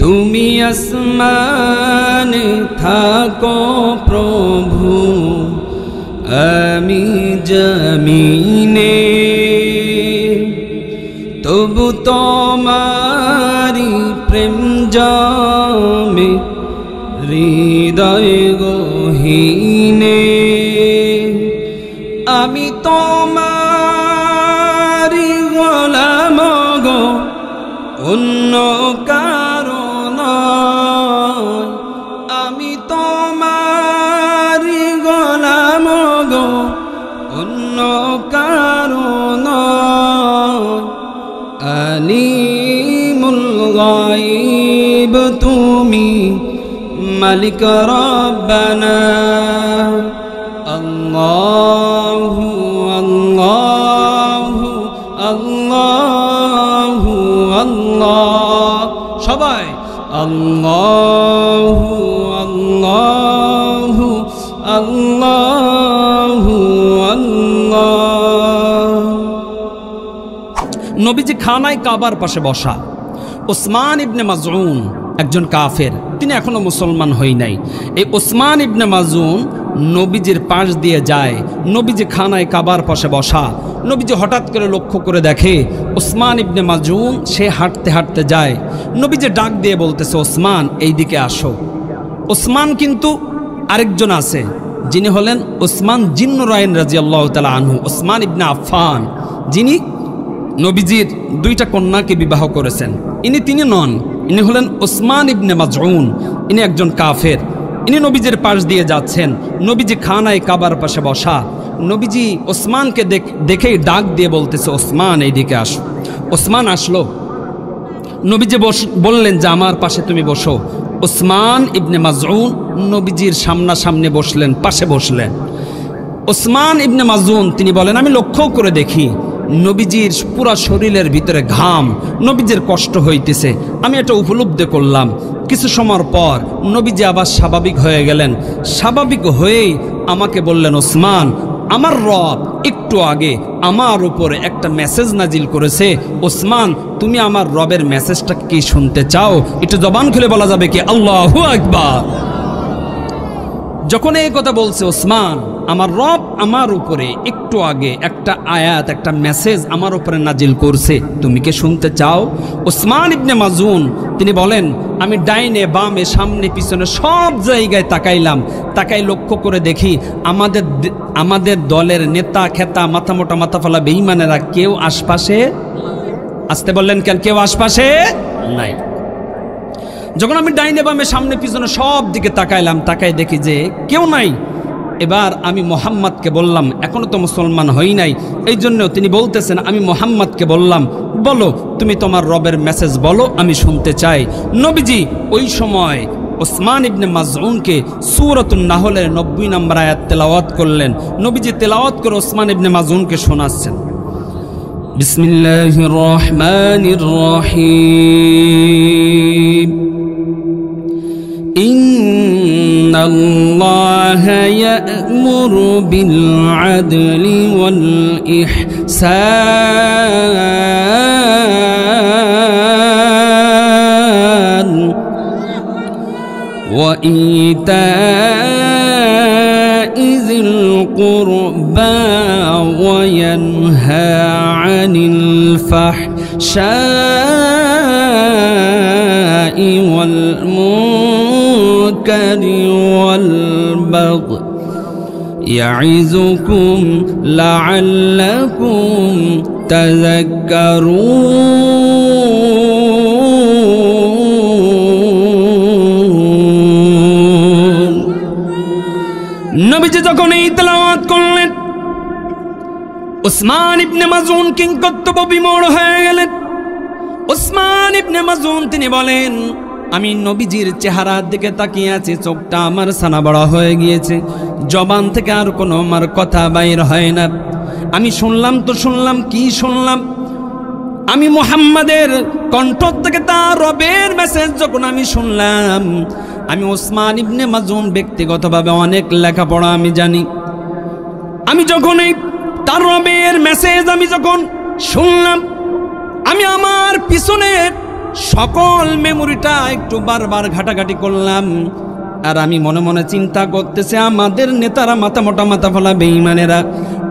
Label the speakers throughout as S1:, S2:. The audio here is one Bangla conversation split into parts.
S1: তুমি আসমানে থাকো প্রভু, আমি জমিনে, তবু তোমারি প্রেম জমে হৃদয় গহীনে। আমি তোমারি গোলাম গো, অন্য কারো নয়। আমি তোমারি গোলাম গো, অন্য কারো নয়। আলিমুল গায়ব তুমি, মালিক রব্বানা। আল্লাহু আল্লাহু আল্লাহু আল্লাহ, সবাই আল্লাহু আল্লাহু আল্লাহু আল্লাহ। নবীজি খানায় কাবার পাশে বসা। ওসমান ইবনে মাজউন একজন কাফের, তিনি এখনো মুসলমান হই নাই। এই ওসমান ইবনে মাজউন নবীজির পাশ দিয়ে যায়। নবীজি খানায় কাবার পাশে বসা। নবীজি হঠাৎ করে লক্ষ্য করে দেখে ওসমান ইবনে মাজউন সে হাঁটতে হাঁটতে যায়। নবীজি ডাক দিয়ে বলতেছে, ওসমান এইদিকে আসো। ওসমান কিন্তু আরেকজন আছে, যিনি হলেন ওসমান জিন্নুরাইন রাদিয়াল্লাহু তাআলা আনহু, ওসমান ইবনে আফফান, যিনি নবীজির দুইটা কন্যাকে বিবাহ করেছেন। তিনি নন, ইনি হলেন ওসমান ইবনে মাজউন। ইনি একজন কাফের। ইনি নবীজির পাশ দিয়ে যাচ্ছেন। নবীজি খানায় কাবার পাশে বসা। নবীজি ওসমানকে দেখেই ডাক দিয়ে বলতেছে, ওসমান এইদিকে আসো। ওসমান আসলো। নবীজি বললেন যে আমার পাশে তুমি বসো। ওসমান ইবনে মাজউন নবীজির সামনাসামনি বসলেন, পাশে বসলেন। ওসমান ইবনে মাজউন তিনি বলেন, আমি লক্ষ্য করে দেখি নবীজির পুরা শরীরের ভিতরে ঘাম, নবীজির কষ্ট হইতেছে। আমি এটা উপলব্ধি করলাম। কিছু সময় পর নবীজি আবার স্বাভাবিক হয়ে গেলেন। স্বাভাবিক হয়েই আমাকে বললেন, ওসমান, আমার রব একটু আগে আমার উপরে একটা মেসেজ নাজিল করেছে। ওসমান, তুমি আমার রবের মেসেজটা কি শুনতে চাও? একটু জবান খুলে বলা যাবে কি আল্লাহু আকবার? যখন এই কথা বলছে ওসমান, আমার রব আমার উপরে একটু আগে একটা আয়াত, একটা মেসেজ আমার উপরে নাজিল করছে, তুমি কি শুনতে চাও? ওসমান ইবনে মাজউন তিনি বলেন, আমি ডাইনে বামে সামনে পিছনে সব জায়গায় তাকাইলাম। তাকাই লক্ষ্য করে দেখি আমাদের দলের নেতা খেতা মাথা মোটা মাথা ফেলা বেঈমানেরা কেউ আশপাশে, আসতে বললেন কেন, কেউ আশপাশে নাই। যখন আমি ডাইনে বামে সামনে পিছনে সব দিকে তাকাইলাম, তাকাই দেখি যে কেউ নাই। এবার আমি মোহাম্মদকে বললাম, এখনো তো মুসলমান হই নাই, এই জন্য তিনি বলতেছেন, আমি মোহাম্মদকে বললাম, বলো তুমি তোমার রবের মেসেজ বলো, আমি শুনতে চাই। নবীজি ওই সময় ওসমান ইবনে মাজউনকে সূরাতুন নাহলের 90 নম্বর আয়াত তেলাওয়াত করলেন। নবীজি তেলাওয়াত করে ওসমান ইবনে মাজউনকে শোনাচ্ছেন। বিসমিল্লাহির রহমানির রহিম। ইন্নাল্লাহা ইয়া'মুরু বিল আদলি ওয়াল ইহসান ওয়া ইতা'i যিল কুরবা ওয়া ইয়ানহা আনিল ফাহশা'i ওয়াল মুনকারি ওয়াল বাগই ইয়া'iযুকুম লা'আল্লাকুম তাযাক্কারুন। নবীজি যখন এই তেলাওয়াত করলেন, ওসমান ইবনে মাজউন কিংকর্তব্য বিমূঢ় হয়ে গেলেন। ওসমান ইবনে মাজউন তিনি বলেন, আমি নবীজির চেহারার দিকে তাকিয়ে আছি, চোখটা আমার ছানা বড়া হয়ে গিয়েছে, জবান থেকে আর কোনো আমার কথা বাইর হয় না। আমি শুনলাম তো শুনলাম, কি শুনলাম? আমি মুহাম্মাদের কণ্ঠ থেকে তার রবের মেসেজ যখন আমি শুনলাম। আমি ওসমান ইবনে মাজউন ব্যক্তিগতভাবে অনেক লেখাপড়া আমি জানি। আমি যখন এই তার রবের মেসেজ আমি যখন শুনলাম, আমি আমার পিছনে সকল মেমোরিটা একটু বারবার ঘাটাঘাটি করলাম। আর আমি মনে মনে চিন্তা করতেছি, আমাদের নেতারা মাথা মোটা মাথা ফলা বেঈমানেরা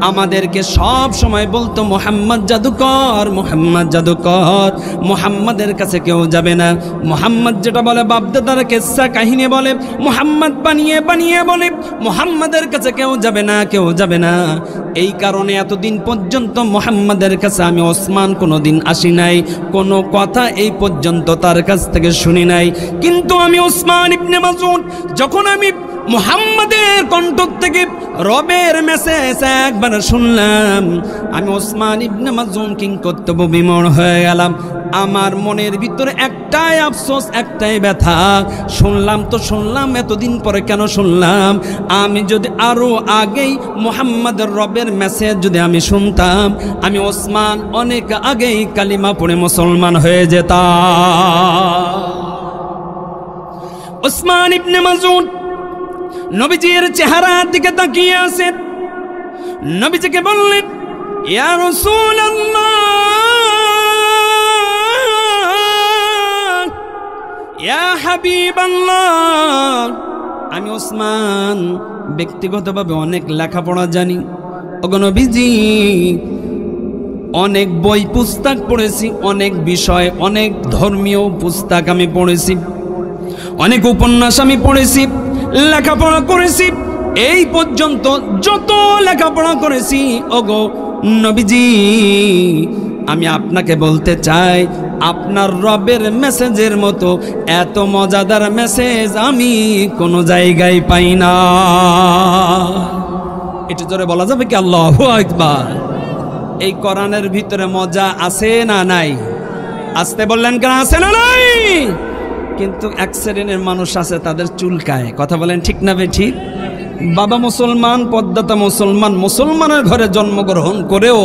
S1: আমাদেরকে সব সময় বলতো মোহাম্মদ জাদুকর, মোহাম্মদ জাদুকর, মোহাম্মদের কাছে কেউ যাবে না। মোহাম্মদ যেটা বলে বাপদাদার কিস্সা কাহিনী বলে, মোহাম্মদ বানিয়ে বানিয়ে বলে, মোহাম্মদের কাছে কেউ যাবে না, কেউ যাবে না। এই কারণে এতদিন পর্যন্ত মোহাম্মদের কাছে আমি ওসমান কোনোদিন আসি নাই, কোনো কথা এই পর্যন্ত তার কাছ থেকে শুনি নাই। কিন্তু আমি ওসমান ইবনে মাযউন, যখন আমি মুহাম্মাদের কণ্ঠ থেকে রবের মেসেজ একবার শুনলাম, আমি ওসমান ইবনে মাযউন কিংকর্তব্য বিমূঢ় হয়ে গেলাম। আমার মনের ভিতরে একটাই আফসোস, একটাই ব্যথা। শুনলাম তো শুনলাম, এতদিন পরে কেন শুনলাম? আমি যদি আরো আগেই মুহাম্মাদের রবের মেসেজ যদি আমি শুনতাম, আমি ওসমান অনেক আগেই কালিমা পড়ে মুসলমান হয়ে যেতাম। ওসমান ইবনে মাযউন নবীজির চেহারার দিকে তাকিয়ে আছে, নবীজিকে বললেন, ইয়া রাসূলুল্লাহ, ইয়া হাবিবাল্লাহ, আমি ওসমান ব্যক্তিগতভাবে অনেক লেখাপড়া জানি। ওগো নবীজি, অনেক বই পুস্তক পড়েছি, অনেক বিষয়, অনেক ধর্মীয় পুস্তক আমি পড়েছি, অনেক উপন্যাস আমি পড়েছি, লেখাপড়া করেছি। এই পর্যন্ত যত লেখাপড়া করেছি, ওগো নবীজি, আমি আপনাকে বলতে চাই, আপনার রবের মেসেজের মতো এত মজাদার মেসেজ আমি কোনো জায়গায় পাই না। একটু জোরে বলা যাবে কি আল্লাহু আকবার? এই কোরআনের ভিতরে মজা আছে না নাই? আসতে বললেন কেন? আছে না নাই? কিন্তু এক শ্রেণীর মানুষ আছে, তাদের চুলকায়। কথা বলেন ঠিক না বে ঠিক? বাবা মুসলমান, পদ্মাতা মুসলমান, মুসলমানের ঘরে জন্মগ্রহণ করেও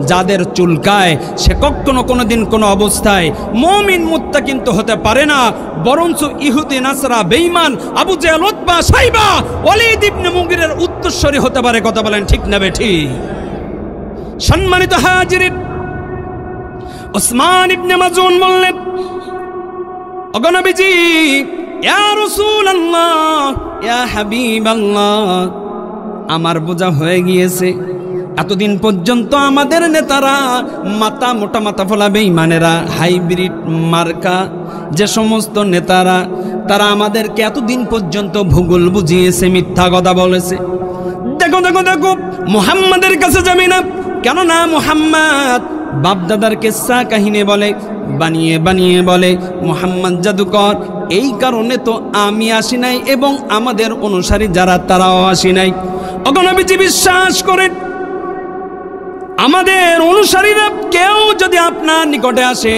S1: যাদের চুলকায়, সে কখনো কোনোদিন কোনো অবস্থায় মুমিন মুত্তাকিন তো হতে পারে না, বরঞ্চ ইহুদি নাসরা বেঈমান আবু জেহেল উতবা সাইবা ওয়ালিদ ইবনে মুগিরের উত্তরসূরি হতে পারে। কথা বলেন ঠিক না বে ঠিক? সম্মানিত হাজিরিন, ওসমান ইবনে মাযউন বললেন, ওগো নবীজি, ইয়া রাসূলুল্লাহ, ইয়া হাবিবাল্লাহ, আমার বোঝা হয়ে গিয়েছে। এতদিন পর্যন্ত আমাদের নেতারা মাথা মোটা মাথা ফোলা বেঈমানেরা, হাইব্রিড মার্কা যে সমস্ত নেতারা, তারা আমাদেরকে এতদিন পর্যন্ত ভূগোল বুঝিয়েছে, মিথ্যা কথা বলেছে। দেখো দেখো দেখো, মুহাম্মাদের কাছে যাবি না। কেন না? মুহাম্মদ বাপদাদার কিস্সা কাহিনী বলে, বানিয়ে বানিয়ে বলে মুহাম্মদ জাদুকর। এই কারণে তো আমি আসি নাই এবং আমাদের অনুসারী যারা, তারাও আসি নাই। ওগো নবীজি, বিশ্বাস করেন, আমাদের অনুসারীরা কেউ যদি আপনার নিকটে আসে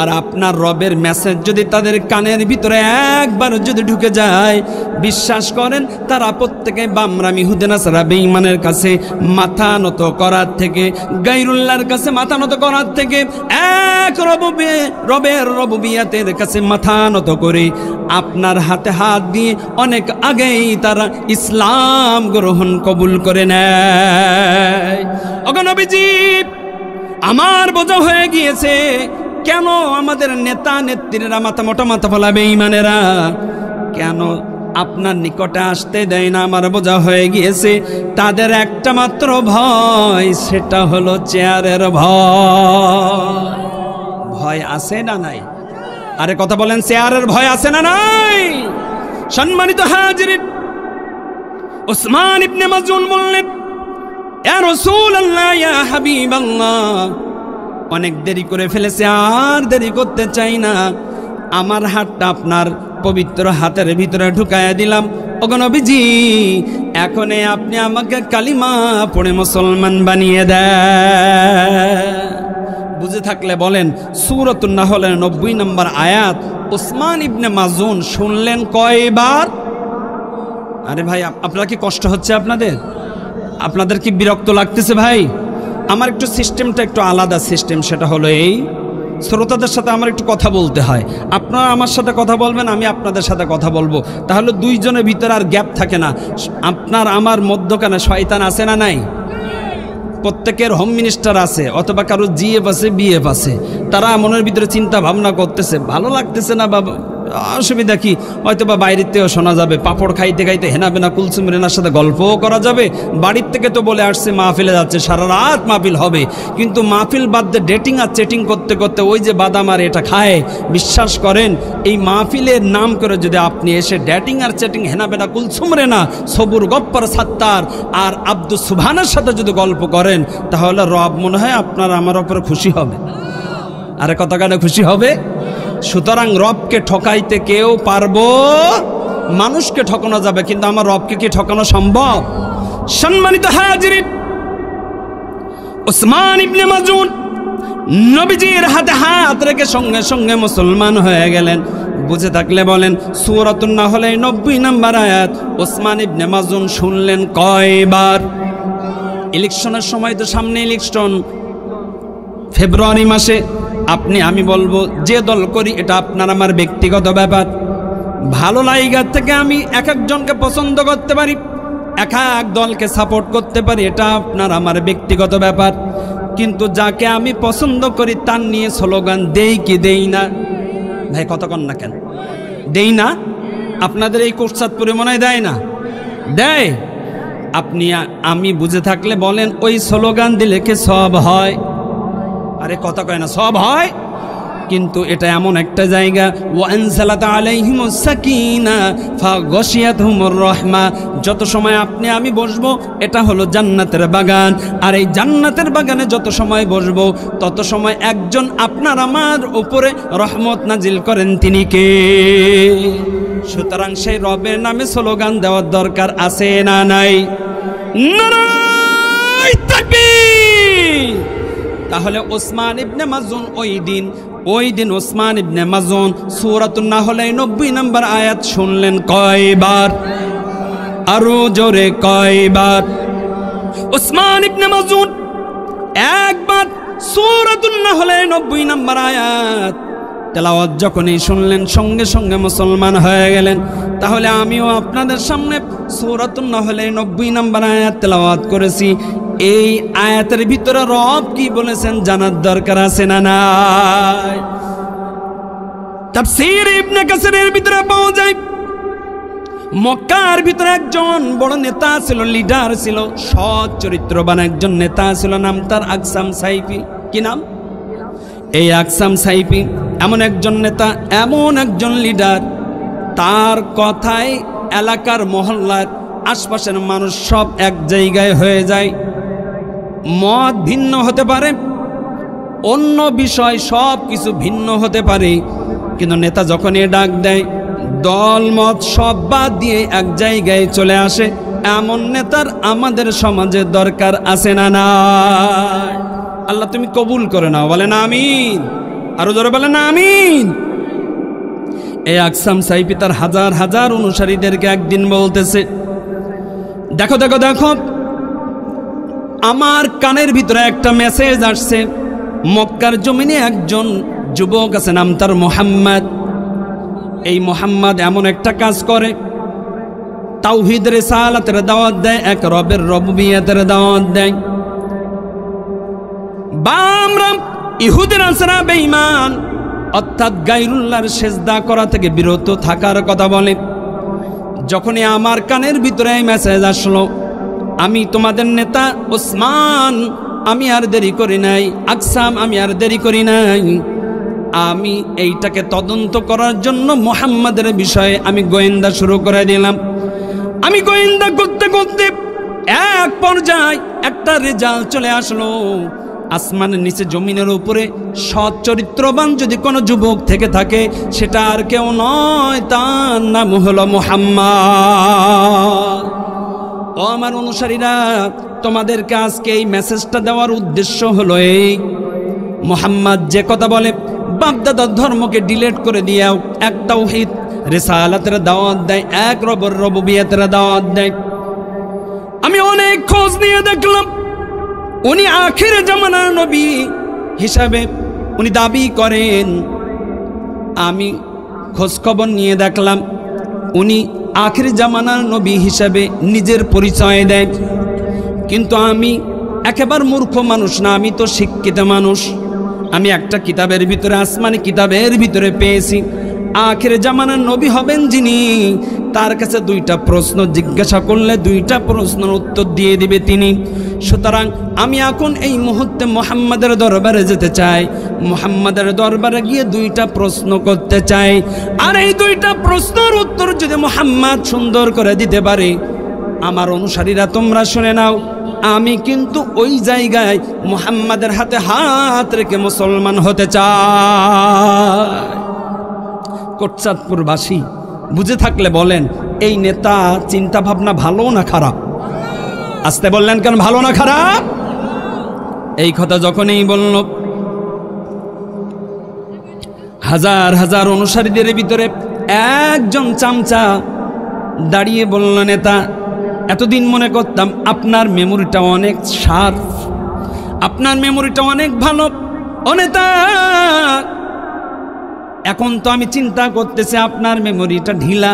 S1: আর আপনার রবের মেসেজ যদি তাদের কানের ভিতরে একবার যদি ঢুকে যায়, বিশ্বাস করেন তারা প্রত্যেকে বামরামি ইহুদি নাসারা বেঈমানের কাছে মাথা নত করার থেকে, গায়রুল্লাহর কাছে মাথা নত করার থেকে, এক রবের রবুবিয়াতের কাছে মাথা নত করে আপনার হাতে হাত দিয়ে অনেক আগেই তারা ইসলাম গ্রহণ কবুল করে নেয়। ওগো নবীজি, আমার বোঝা হয়ে গিয়েছে, কেন আমাদের নেতা নেত্রীরা মাথা মোটা মাথা ফলা বেঈমানেরা কেন আপনার নিকটে আসতে দেয় না? আমার বোঝা হয়ে গিয়েছে, তাদের একটা মাত্র ভয়, সেটা হলো চেয়ারের ভয়। ভয় আছে না নাই? আরে কথা বলেন, চেয়ারের ভয় আছে না নাই? সম্মানিত হাজিরিন, ওসমান ইবনে মাযউন বললেন, ইয়া রাসূলুল্লাহ, ইয়া হাবিবাল্লাহ, অনেক দেরি করে ফেলেছে, আর দেরি করতে চাই না। আমার হাতটা আপনার পবিত্র হাতের ভিতরে ঢুকায়া দিলাম। ওগো নবীজি, এখনই আপনি আমাকে কালিমা পড়ে মুসলমান বানিয়ে দেন। বুঝে থাকলে বলেন, সূরাতুন নাহলের 90 নম্বর আয়াত ওসমান ইবনে মাযউন শুনলেন কয়বার? আরে ভাই, আপনারা কি কষ্ট হচ্ছে? আপনাদের কি বিরক্ত লাগতেছে? ভাই, আমার একটু সিস্টেমটা একটু আলাদা সিস্টেম। সেটা হলো এই, শ্রোতাদের সাথে আমার একটু কথা বলতে হয়, আপনারা আমার সাথে কথা বলবেন, আমি আপনাদের সাথে কথা বলবো, তাহলে দুইজনের ভিতরে আর গ্যাপ থাকে না। আপনার আমার মধ্যখানে শয়তান আছে না নাই? প্রত্যেকের হোম মিনিস্টার আছে অথবা কারো জিএফ আছে বিএফ আছে, তারা মনের ভিতরে চিন্তা ভাবনা করতেছে ভালো লাগতেছে না বাবা, অসুবিধা কি, হয়তো বা বাইরের থেকেও শোনা যাবে, পাপড় খাইতে খাইতে হেনাবেনা কুলসুম রেনার সাথে গল্পও করা যাবে, বাড়ির থেকে তো বলে আসছে মাহফিলে যাচ্ছে, সারা রাত মাহফিল হবে, কিন্তু মাহফিল বাদ দিয়ে ডেটিং আর চেটিং করতে করতে ওই যে বাদাম আর এটা খায়, বিশ্বাস করেন এই মাহফিলের নাম করে যদি আপনি এসে ডেটিং আর চেটিং হেনাবেনা কুলসুম রেনা সবুর গপ্পর সাত্তার আর আব্দুস সুবহানের সাথে যদি গল্প করেন, তাহলে রব মনে হয় আপনার আমার ওপরে খুশি হবে। আরে কতখানি খুশি হবে? সুতরাং রবকে ঠকাইতে কেউ পারবো, মানুষকে ঠকানো যাবে, কিন্তু আমার রবকে কি ঠকানো সম্ভব? সম্মানিত হাজিরিন, উসমান ইবনে মাজুন নবীজির হাতে হাত রেখে সঙ্গে সঙ্গে মুসলমান হয়ে গেলেন। বুঝে থাকলে বলেন সূরাতুন নাহলে 90 নম্বর আয়াত উসমান ইবনে মাজুন শুনলেন কয়বার? ইলেকশনের সময় তো সামনে ইলেকশন, ফেব্রুয়ারি মাসে। আপনি আমি বলবো যে দল করি এটা আপনার আমার ব্যক্তিগত ব্যাপার, ভালো লাইগার থেকে আমি এক একজনকে পছন্দ করতে পারি, এক এক দলকে সাপোর্ট করতে পারি, এটা আপনার আমার ব্যক্তিগত ব্যাপার, কিন্তু যাকে আমি পছন্দ করি তার নিয়ে স্লোগান দেই কি দেই না? ভাই কতক্ষণ না কেন দেই না? আপনাদের এই কোটচাঁদপুরে মনে হয় দেয় না? দেয়। আপনি আমি বুঝে থাকলে বলেন ওই স্লোগান দিলে কি সব হয়? আরে কথা কয় না, সব হয়, কিন্তু এটা এমন একটা জায়গা ওয়ানজালাত আলাইহিমুস সাকিনা ফাগশিয়াতহুমুর রাহমা, যত সময় আপনি আমি বসবো এটা হলো জান্নাতের বাগান, আর এই জান্নাতের বাগানে যত সময় বসবো তত সময় একজন আপনার আমার উপরে রহমত নাজিল করেন, তিনি কে? সুতরাং সেই রবের নামে স্লোগান দেওয়ার দরকার আছে না নাই? নারায়ে তাকবীর। তাহলে উসমান ইবনে মাজুন ওই দিন উসমান ইবনে মাজুন সূরাতুন নাহলে 90 নম্বর আয়াত শুনলেন কয়বার? আরো জোরে কয়বার? উসমান ইবনে মাজুন একবার সূরাতুন নাহলে 90 নম্বর আয়াত তেলাওয়াত যখনই শুনলেন সঙ্গে সঙ্গে মুসলমান হয়ে গেলেন। তাহলে আমিও আপনাদের সামনে সূরাতুন নাহলে 90 নম্বর আয়াত তেলাওয়াত করেছি, এই আয়াতের ভিতরে রব কি বলেছেন জানার দরকার আছে না নাই? তাফসীর ইবনে কাসিরের ভিতরে পাওয়া যায় মক্কার ভিতরে একজন বড় নেতা ছিল, লিডার ছিল, সৎ চরিত্রবান একজন নেতা ছিল, নাম তার আকসাম সাইফি। কি নাম? এই আকসাম সাইফি এমন একজন নেতা, এমন একজন লিডার, তার কথায় এলাকার মহল্লার আশপাশের মানুষ সব এক জায়গায় হয়ে যায়। মত ভিন্ন হতে পারে, অন্য বিষয় সব কিছু ভিন্ন হতে পারে, কিন্তু নেতা যখন এ ডাক দেয় দল মত সব বাদ দিয়ে এক জায়গায় চলে আসে, এমন নেতার আমাদের সমাজে দরকার আছে না না? আল্লাহ তুমি কবুল করে নাও, বলেন আমিন। আরো জোরে বলেন আমিন। এই আকসাম সাইফি তার হাজার হাজার অনুসারীদেরকে একদিন বলতেছে, দেখো দেখো দেখো, আমার কানের ভিতরে একটা মেসেজ আসছে, মক্কার জমিনে একজন যুবক আছে, নাম তার মুহাম্মদ। এই মুহাম্মদ এমন একটা কাজ করে, তাওহীদ রিসালাতের দাওয়াত দেয়, এক রবের রুবুবিয়তের দাওয়াত দেয়। বামরা ইহুদি নাসারা বেঈমান, অর্থাৎ গায়রুল্লাহর সিজদা করা থেকে বিরত থাকার কথা বলে। যখনই আমার কানের ভিতরে এই মেসেজ আসলো, আমি তোমাদের নেতা উসমান, আমি আর দেরি করি নাই, আকসাম আমি আর দেরি করি নাই, আমি এইটাকে তদন্ত করার জন্য মুহাম্মাদের বিষয়ে আমি গোয়েন্দা শুরু করে দিলাম। আমি গোয়েন্দা করতে করতে এক পর্যায়ে একটা রেজাল্ট চলে আসলো, আসমানের নিচে জমিনের উপরে সৎ চরিত্রবান যদি কোনো যুবক থেকে থাকে সেটা আর কেউ নয়, তার নাম হলো মুহাম্মদ। ও আমার অনুসারীরা, তোমাদেরকে আজকে এই মেসেজটা দেওয়ার উদ্দেশ্য হলো এই, মুহাম্মদ যে কথা বলে বাপদাদার ধর্মকে ডিলিট করে দিয়েও এক তাওহীদ রিসালাতের দাওয়াত দেয়, এক রবের রুবুবিয়তের দাওয়াত দেয়। আমি অনেক খোঁজ নিয়ে দেখলাম উনি আখির জামানার নবী হিসাবে উনি দাবি করেন। আমি খোঁজ খবর নিয়ে দেখলাম উনি আখির জামানার নবী হিসাবে নিজের পরিচয় দেয়, কিন্তু আমি একেবারে মূর্খ মানুষ না, আমি তো শিক্ষিত মানুষ। আমি একটা কিতাবের ভিতরে, আসমানি কিতাবের ভিতরে পেয়েছি, আখিরে জামানার নবী হবেন যিনি, তার কাছে দুইটা প্রশ্ন জিজ্ঞাসা করলে দুইটা প্রশ্নের উত্তর দিয়ে দিবে তিনি। সুতরাং আমি এখন এই মুহূর্তে মুহাম্মাদের দরবারে যেতে চাই, মুহাম্মাদের দরবারে গিয়ে দুইটা প্রশ্ন করতে চাই। আর এই দুইটা প্রশ্নের উত্তর যদি মুহাম্মদ সুন্দর করে দিতে পারে, আমার অনুসারীরা তোমরা শুনে নাও, আমি কিন্তু ওই জায়গায় মুহাম্মাদের হাতে হাত রেখে মুসলমান হতে চাই। কোটচাঁদপুরবাসী বুঝে থাকলে বলেন, এই নেতা চিন্তা ভাবনা ভালো না খারাপ? আসতে বললেন কেন, ভালো না খারাপ? এই কথা যখনই বলল, হাজার হাজার অনুসারীদের ভিতরে একজন চামচা দাঁড়িয়ে বলল, নেতা, এতদিন মনে করতাম আপনার মেমোরিটা অনেক শার্প, আপনার মেমোরিটা অনেক ভালো। ও নেতা, এখন তো আমি চিন্তা করতেছি আপনার মেমোরিটা ঢিলা।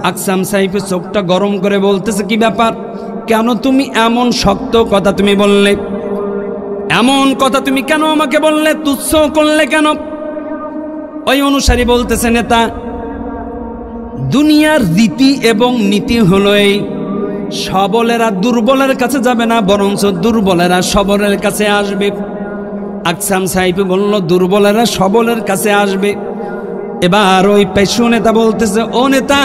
S1: আকসাম সাহেবের চোখটা গরম করে বলতেছে, কি ব্যাপার, কেন তুমি এমন শক্ত কথা তুমি বললে? এমন কথা তুমি কেন আমাকে বললে, তুচ্ছ করলে কেন? ওই অনুসারী বলতেছে, নেতা, দুনিয়ার রীতি এবং নীতি হলো এই, সবলেরা দুর্বলের কাছে যাবে না, বরঞ্চ দুর্বলেরা সবলের কাছে আসবে। আকসাম সাহেব বলল, দুর্বলেরা সবলের কাছে আসবে। এবার ওই পেশু নেতা বলতেছে, ও নেতা,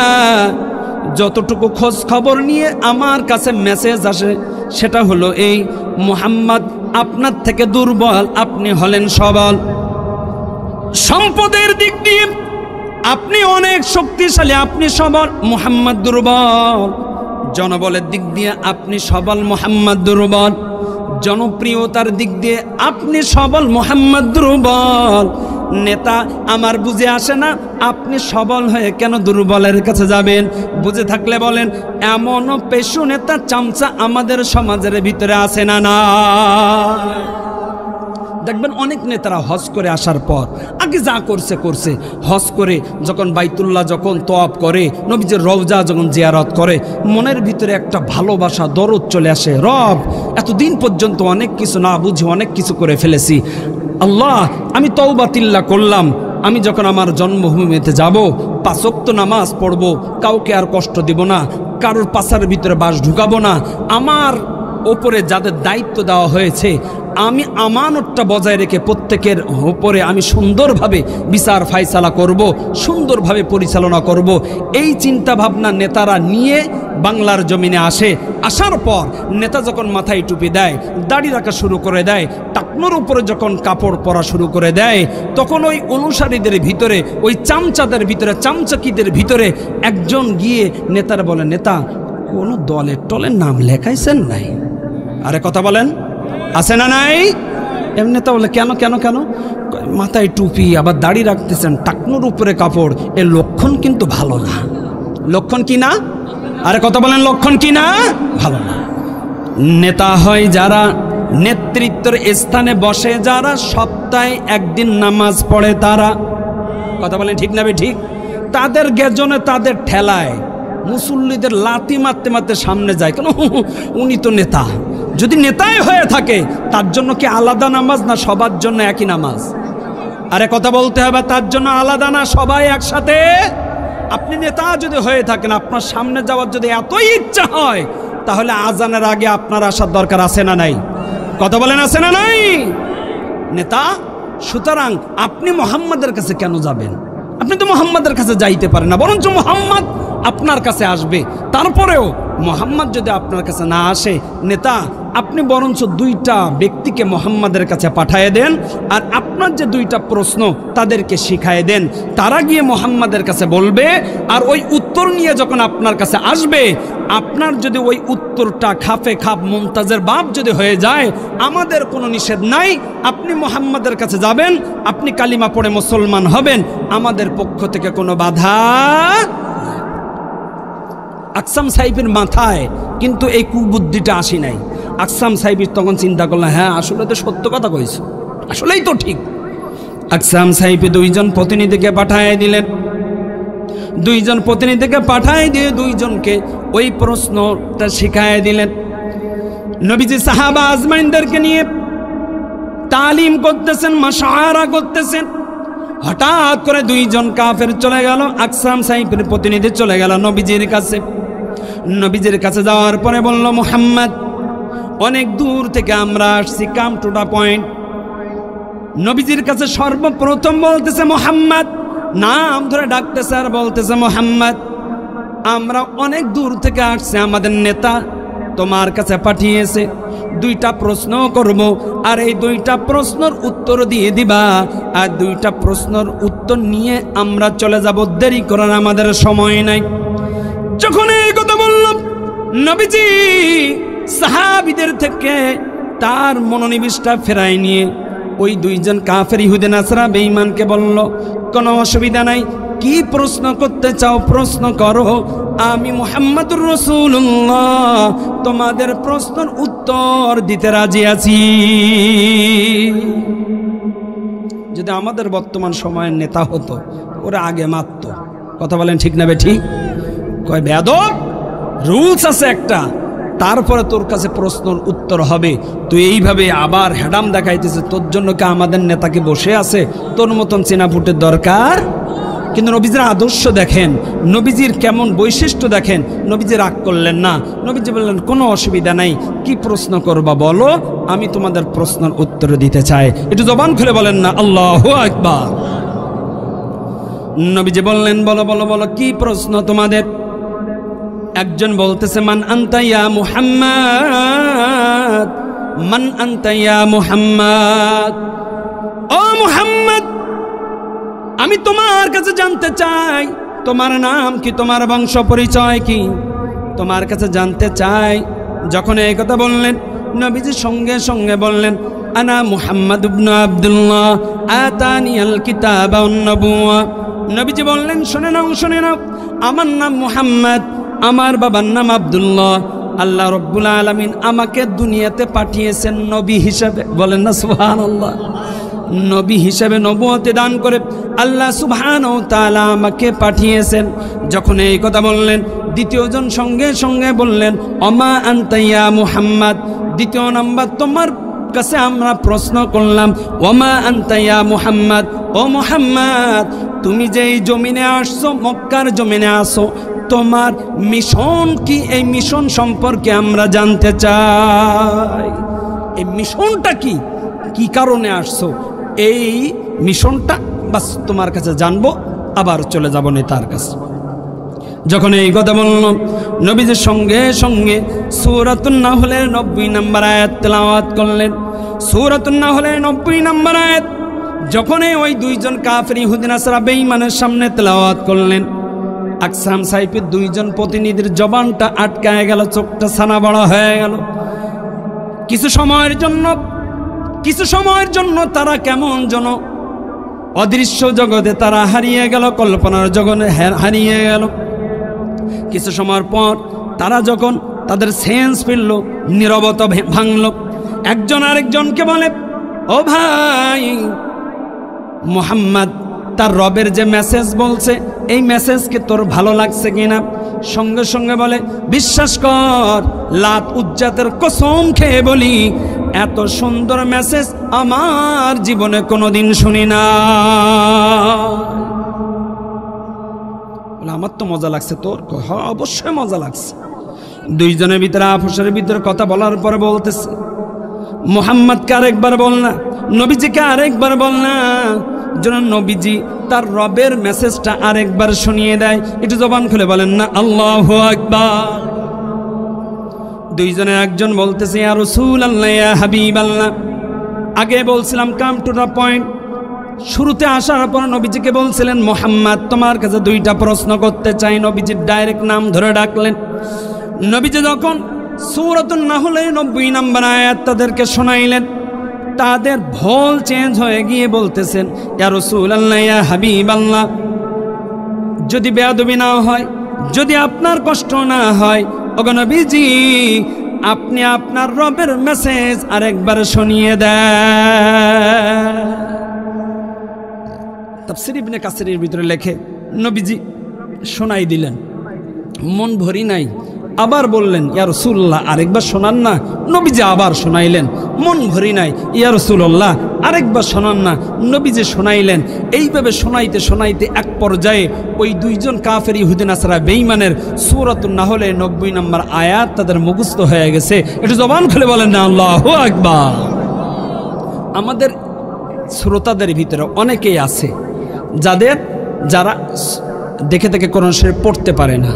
S1: যতটুকু খোঁজ খবর নিয়ে আমার কাছে মেসেজ আসে সেটা হলো এই, মুহাম্মদ আপনার থেকে দুর্বল, আপনি হলেন সবল। সম্পদের দিক দিয়ে আপনি অনেক শক্তিশালী, আপনি সবল, মুহাম্মদ দুর্বল। জনবলের দিক দিয়ে আপনি সবল, মুহাম্মদ দুর্বল। জনপ্রিয়তার দিক দিয়ে আপনি সবল, মুহাম্মদ দুর্বল। নেতা, আমার বুঝে আসে না, আপনি সবল হয়ে কেন দুর্বলের কাছে যাবেন? বুঝে থাকলে বলেন, এমনও পেশু নেতা চামচা আমাদের সমাজের ভিতরে আছে না? না, দেখবেন অনেক নেতারা হজ করে আসার পর আগে যা করছে করছে, হজ করে যখন বাইতুল্লাহ যখন তওয়াব করে, নবীজির রওজা যখন জিয়ারত করে, মনের ভিতরে একটা ভালোবাসা দরদ চলে আসে, রব এতদিন পর্যন্ত অনেক কিছু না বুঝে অনেক কিছু করে ফেলেছি, আল্লাহ আমি তওবা তিল্লা করলাম, আমি যখন আমার জন্মভূমিতে যাব 5 ওয়াক্ত নামাজ পড়ব, কাউকে আর কষ্ট দিব না, কারোর পাছার ভিতরে বাস ঢুকাবো না, আমার ওপরে যাদের দায়িত্ব দেওয়া হয়েছে আমি আমানতটা বজায় রেখে প্রত্যেকের উপরে আমি সুন্দরভাবে বিচার ফায়সালা করব, সুন্দরভাবে পরিচালনা করব। এই চিন্তা ভাবনা নেতারা নিয়ে বাংলার জমিনে আসে। আসার পর নেতা যখন মাথায় টুপি দেয়, দাড়ি রাখা শুরু করে দেয়, টাকনোর উপরে যখন কাপড় পরা শুরু করে দেয়, তখন ওই অনুসারীদের ভিতরে, ওই চামচাদের ভিতরে, চামচাকিদের ভিতরে একজন গিয়ে নেতারা বলে, নেতা কোনো দলের টলের নাম লেখাইছেন নাই? আরে কথা বলেন, আছে না নাই? এমনি তো বলে, কেন কেন কেন? মাথায় টুপি আবার দাড়ি রাখতেছেন, টাকনোর উপরে কাপড়, এর লক্ষণ কিন্তু ভালো না। লক্ষণ কি না? আরে কথা বলেন, লক্ষণ কি না? ভালো না। নেতা হয় যারা, নেতৃত্বের স্থানে বসে যারা, সপ্তাহে একদিন নামাজ পড়ে তারা, কথা বলেন ঠিক না ঠিক? তাদের গেজনে, তাদের ঠেলায় মুসল্লিদের লাথি মারতে মারতে সামনে যায়, কেন? উনি তো নেতা। যদি নেতাই হয়ে থাকে তার জন্য কি আলাদা নামাজ, না সবার জন্য একই নামাজ? আরে কথা বলতে হবে, তার জন্য আলাদা না, সবাই একসাথে। আপনি নেতা যদি হয়ে থাকেন, আপনার সামনে যাওয়ার যদি এতই ইচ্ছা হয়, তাহলে আজানের আগে আপনার আসার দরকার আছে না নাই? কথা বলেন, আছে না নাই? নেতা, সুতরাং আপনি মুহাম্মাদের কাছে কেন যাবেন? আপনি তো মুহাম্মাদের কাছে যাইতে পারেন না, বরঞ্চ মুহাম্মাদ আপনার কাছে আসবে। তারপরেও মুহাম্মাদ যদি আপনার কাছে না আসে, নেতা আপনি বরঞ্চ 2টা ব্যক্তিকে মুহাম্মাদের কাছে পাঠিয়ে দেন, আর আপনার যে 2টা প্রশ্ন তাদেরকে শিখায় দেন, তারা গিয়ে মুহাম্মাদের কাছে বলবে, আর ওই উত্তর নিয়ে যখন আপনার কাছে আসবে, আপনার যদি ওই উত্তরটা খাপে খাপ মুমতাজের বাপ যদি হয়ে যায়, আমাদের কোনো নিষেধ নাই, আপনি মুহাম্মাদের কাছে যাবেন, আপনি কালিমা পড়ে মুসলমান হবেন, আমাদের পক্ষ থেকে কোনো বাধা। আকসাম সাহেবের মাথায় কিন্তু এই কুবুদ্ধিটা আসি নাই। আকসাম সাহেব তখন চিন্তা করলেন, হ্যাঁ আসলে তো সত্য কথা কইছো, আসলেই তো ঠিক। আকসাম সাহেব 2জন প্রতিনিধিকে পাঠিয়ে দিলেন। 2জন প্রতিনিধিকে পাঠিয়ে দিয়ে 2জনকে ওই প্রশ্নটা শিখায় দিলেন। নবীজি সাহাবা আজমাইনদেরকে নিয়ে তালিম করতেছেন, মাশআরা করতেছেন। হঠাৎ করে দুইজন কাফের চলে গেল, আকসাম সাইফের প্রতিনিধি চলে গেল নবীজির কাছে। নবীজির কাছে যাওয়ার পরে বলল, মুহাম্মদ, অনেক দূর থেকে আমরা আসছি, কাম টু দা পয়েন্ট। নবীজির কাছে সর্বপ্রথম বলতেছে মুহাম্মদ, নাম ধরে ডাকতেছে আর বলতেছে, মুহাম্মদ, আমরা অনেক দূর থেকে আসছি, আমাদের নেতা তোমার কাছে পাঠিয়েছে, দুইটা প্রশ্ন করব, আর এই দুইটা প্রশ্নের উত্তর দিয়ে দিবা, আর দুইটা প্রশ্নের উত্তর নিয়ে আমরা চলে যাব, দেরি করার আমাদের সময় নাই। যখন এই কথা বললাম, নবীজি সাহাবীদের থেকে তার মনোনিবেশটা ফেরাই নিয়ে ওই দুইজন কাফের ইহুদি নাসরা বেঈমানকে বলল, কোনো অসুবিধা নাই, কি প্রশ্ন করতে চাও প্রশ্ন করো, আমি মুহাম্মদুর রাসূলুল্লাহ তোমাদের প্রশ্নের উত্তর দিতে রাজি আছি। যদি আমাদের বর্তমান সময়ের নেতা হতো, ওরা আগে মারত। কথা বলেন ঠিক না বেঠিক? কয় বেয়াদব, রুলস আছে একটা, তারপরে তোর কাছে প্রশ্নের উত্তর হবে, তুই এইভাবে আবার হ্যাডাম দেখাইতেছে, তোর জন্য কি আমাদের নেতাকে বসে আছে? তোর মতন চেনাপুটের দরকার। কিন্তু নবীজির আদর্শ দেখেন, নবীজির কেমন বৈশিষ্ট্য দেখেন। নবীজি রাগ করলেন না, নবীজি বললেন, কোনো অসুবিধা নাই, কি প্রশ্ন করবা বলো, আমি তোমাদের প্রশ্নের উত্তর দিতে চাই। একটু জবান খুলে বলেন না আল্লাহু আকবার। নবীজি বললেন, বলো বলো বলো, কি প্রশ্ন তোমাদের? একজন বলতেছে, মান আনতা ইয়া মুহাম্মদ, মান আনতা ইয়া মুহাম্মদ, ও মুহাম্মদ, আমি তোমার কাছে জানতে চাই, তোমার নাম কি, তোমার বংশ পরিচয় কি, তোমার কাছে জানতে চাই। যখন এই কথা বললেন, নবীজি সঙ্গে সঙ্গে বললেন, আনা মুহাম্মদ ইবনে আব্দুল্লাহ আতানিয়াল কিতাবা ওয়ান নবুওয়া। নবীজি বললেন, শুনে নাও শুনে নাও, আমার নাম মুহাম্মদ, আমার বাবার নাম আব্দুল্লাহ। আল্লাহ রব্বুল আলামিন আমাকে দুনিয়াতে পাঠিয়েছেন নবী হিসাবে। বলেন না সুবহানাল্লাহ। নবী হিসাবে নবুয়ত দান করে আল্লাহ সুবহানাহু ওয়া তাআলা আমাকে পাঠিয়েছেন। যখন এই কথা বললেন, দ্বিতীয়জন সঙ্গে সঙ্গে বললেন, ওমা আনতা ইয়া মুহাম্মদ। দ্বিতীয় নাম্বার তোমার কাছে আমরা প্রশ্ন করলাম, ওমা আনতা ইয়া মুহাম্মদ, ও মুহাম্মদ, তুমি যে এই জমিনে আসছো, মক্কার জমিনে আসো, তোমার মিশন কি? এই মিশন সম্পর্কে আমরা জানতে চাই। এই মিশনটা কি, কি কারণে আসছো, এই মিশনটা বাস তোমার কাছে জানবো, আবার চলে যাব নেতার কাছে। যখন এই কথা বলল, নবীজির সঙ্গে সঙ্গে সূরাতুন নাহলের 90 নম্বর আয়াত তেলাওয়াত করলেন। সূরাতুন নাহলের 90 নম্বর আয়াত যখন ওই দুইজন কাফির ইহুদি নাসারা বেঈমানের সামনে তেলাওয়াত করলেন, আকসাম সাইফের দুইজন প্রতিনিধির জবানটা আটকায় গেল, চোখটা ছানা বড় হয়ে গেল। কিছু সময়ের জন্য তারা কেমন যেন অদৃশ্য জগতে তারা হারিয়ে গেল, কল্পনার জগতে হারিয়ে গেল। কিছু সময়ের পর তারা যখন তাদের সেন্স ফিরল, নীরবতা ভাঙল। একজন আরেকজনকে বলে, ও ভাই মুহাম্মদ, তার রবের যে মেসেজ বলছে, এই মেসেজকে তোর ভালো লাগছে কিনা? সঙ্গে সঙ্গে বলে, বিশ্বাস কর, লাত উজ্জাতের কসম খেয়ে বলি, এত সুন্দর মেসেজ আমার জীবনে কোনোদিন শুনি না। আমার তো মজা লাগছে, তোর? হ্যাঁ অবশ্যই মজা লাগছে। দুইজনের ভিতরে আপোষের ভিতরে কথা বলার পরে বলতেছে, মুহাম্মদকে আরেকবার বল না, নবীজিকে আরেকবার বল না, যেন নবীজি তার রবের মেসেজটা আরেকবার শুনিয়ে দেয়। একটু জবান খুলে বলেন না আল্লাহু আকবার। দুইজনে একজন বলতেছে, ইয়া রাসূলুল্লাহ, ইয়া হাবিবাল্লাহ। আগে বলছিলাম কাম টু দ্য পয়েন্ট। শুরুতে আসার পর নবীজিকে বলছিলেন, মুহাম্মদ, তোমার কাছে দুইটা প্রশ্ন করতে চাই। নবীজির ডাইরেক্ট নাম ধরে ডাকলেন। নবীজি যখন সূরাতুন নাহলের 90 নম্বর আয়াত তাদেরকে শোনাইলেন, তাদের ভোল চেঞ্জ হয়ে গিয়ে বলতেছেন, ইয়া রাসূলুল্লাহ, ইয়া হাবিবাল্লাহ, যদি বেয়াদবি না হয়, যদি আপনার কষ্ট না হয়, ওগো নবীজি, আপনি আপনার রবের মেসেজ আরেকবার শুনিয়ে দেন। তাফসীর ইবনে কাসিরের ভিতরে লেখে, নবীজি শোনাই দিলেন, মন ভরি নাই, আবার বললেন, ইয়া রাসূলুল্লাহ আরেকবার শোনান না। নবীজি আবার শোনাইলেন, মন ভরি নাই, ইয়া রাসূলুল্লাহ আরেকবার শোনান না। নবীজি শোনাইলেন। এইভাবে শোনাইতে শোনাইতে এক পর্যায়ে ওই দুইজন কাফের ইহুদি নাসারা বেঈমানের সূরাতুন নাহলের 90 নম্বর আয়াত তাদের মুখস্থ হয়ে গেছে। একটু জবান খুলে বলেন না আল্লাহু আকবার। আমাদের শ্রোতাদের ভিতরে অনেকেই আছে যারা দেখে দেখে কোরআন শরীফ পড়তে পারে না,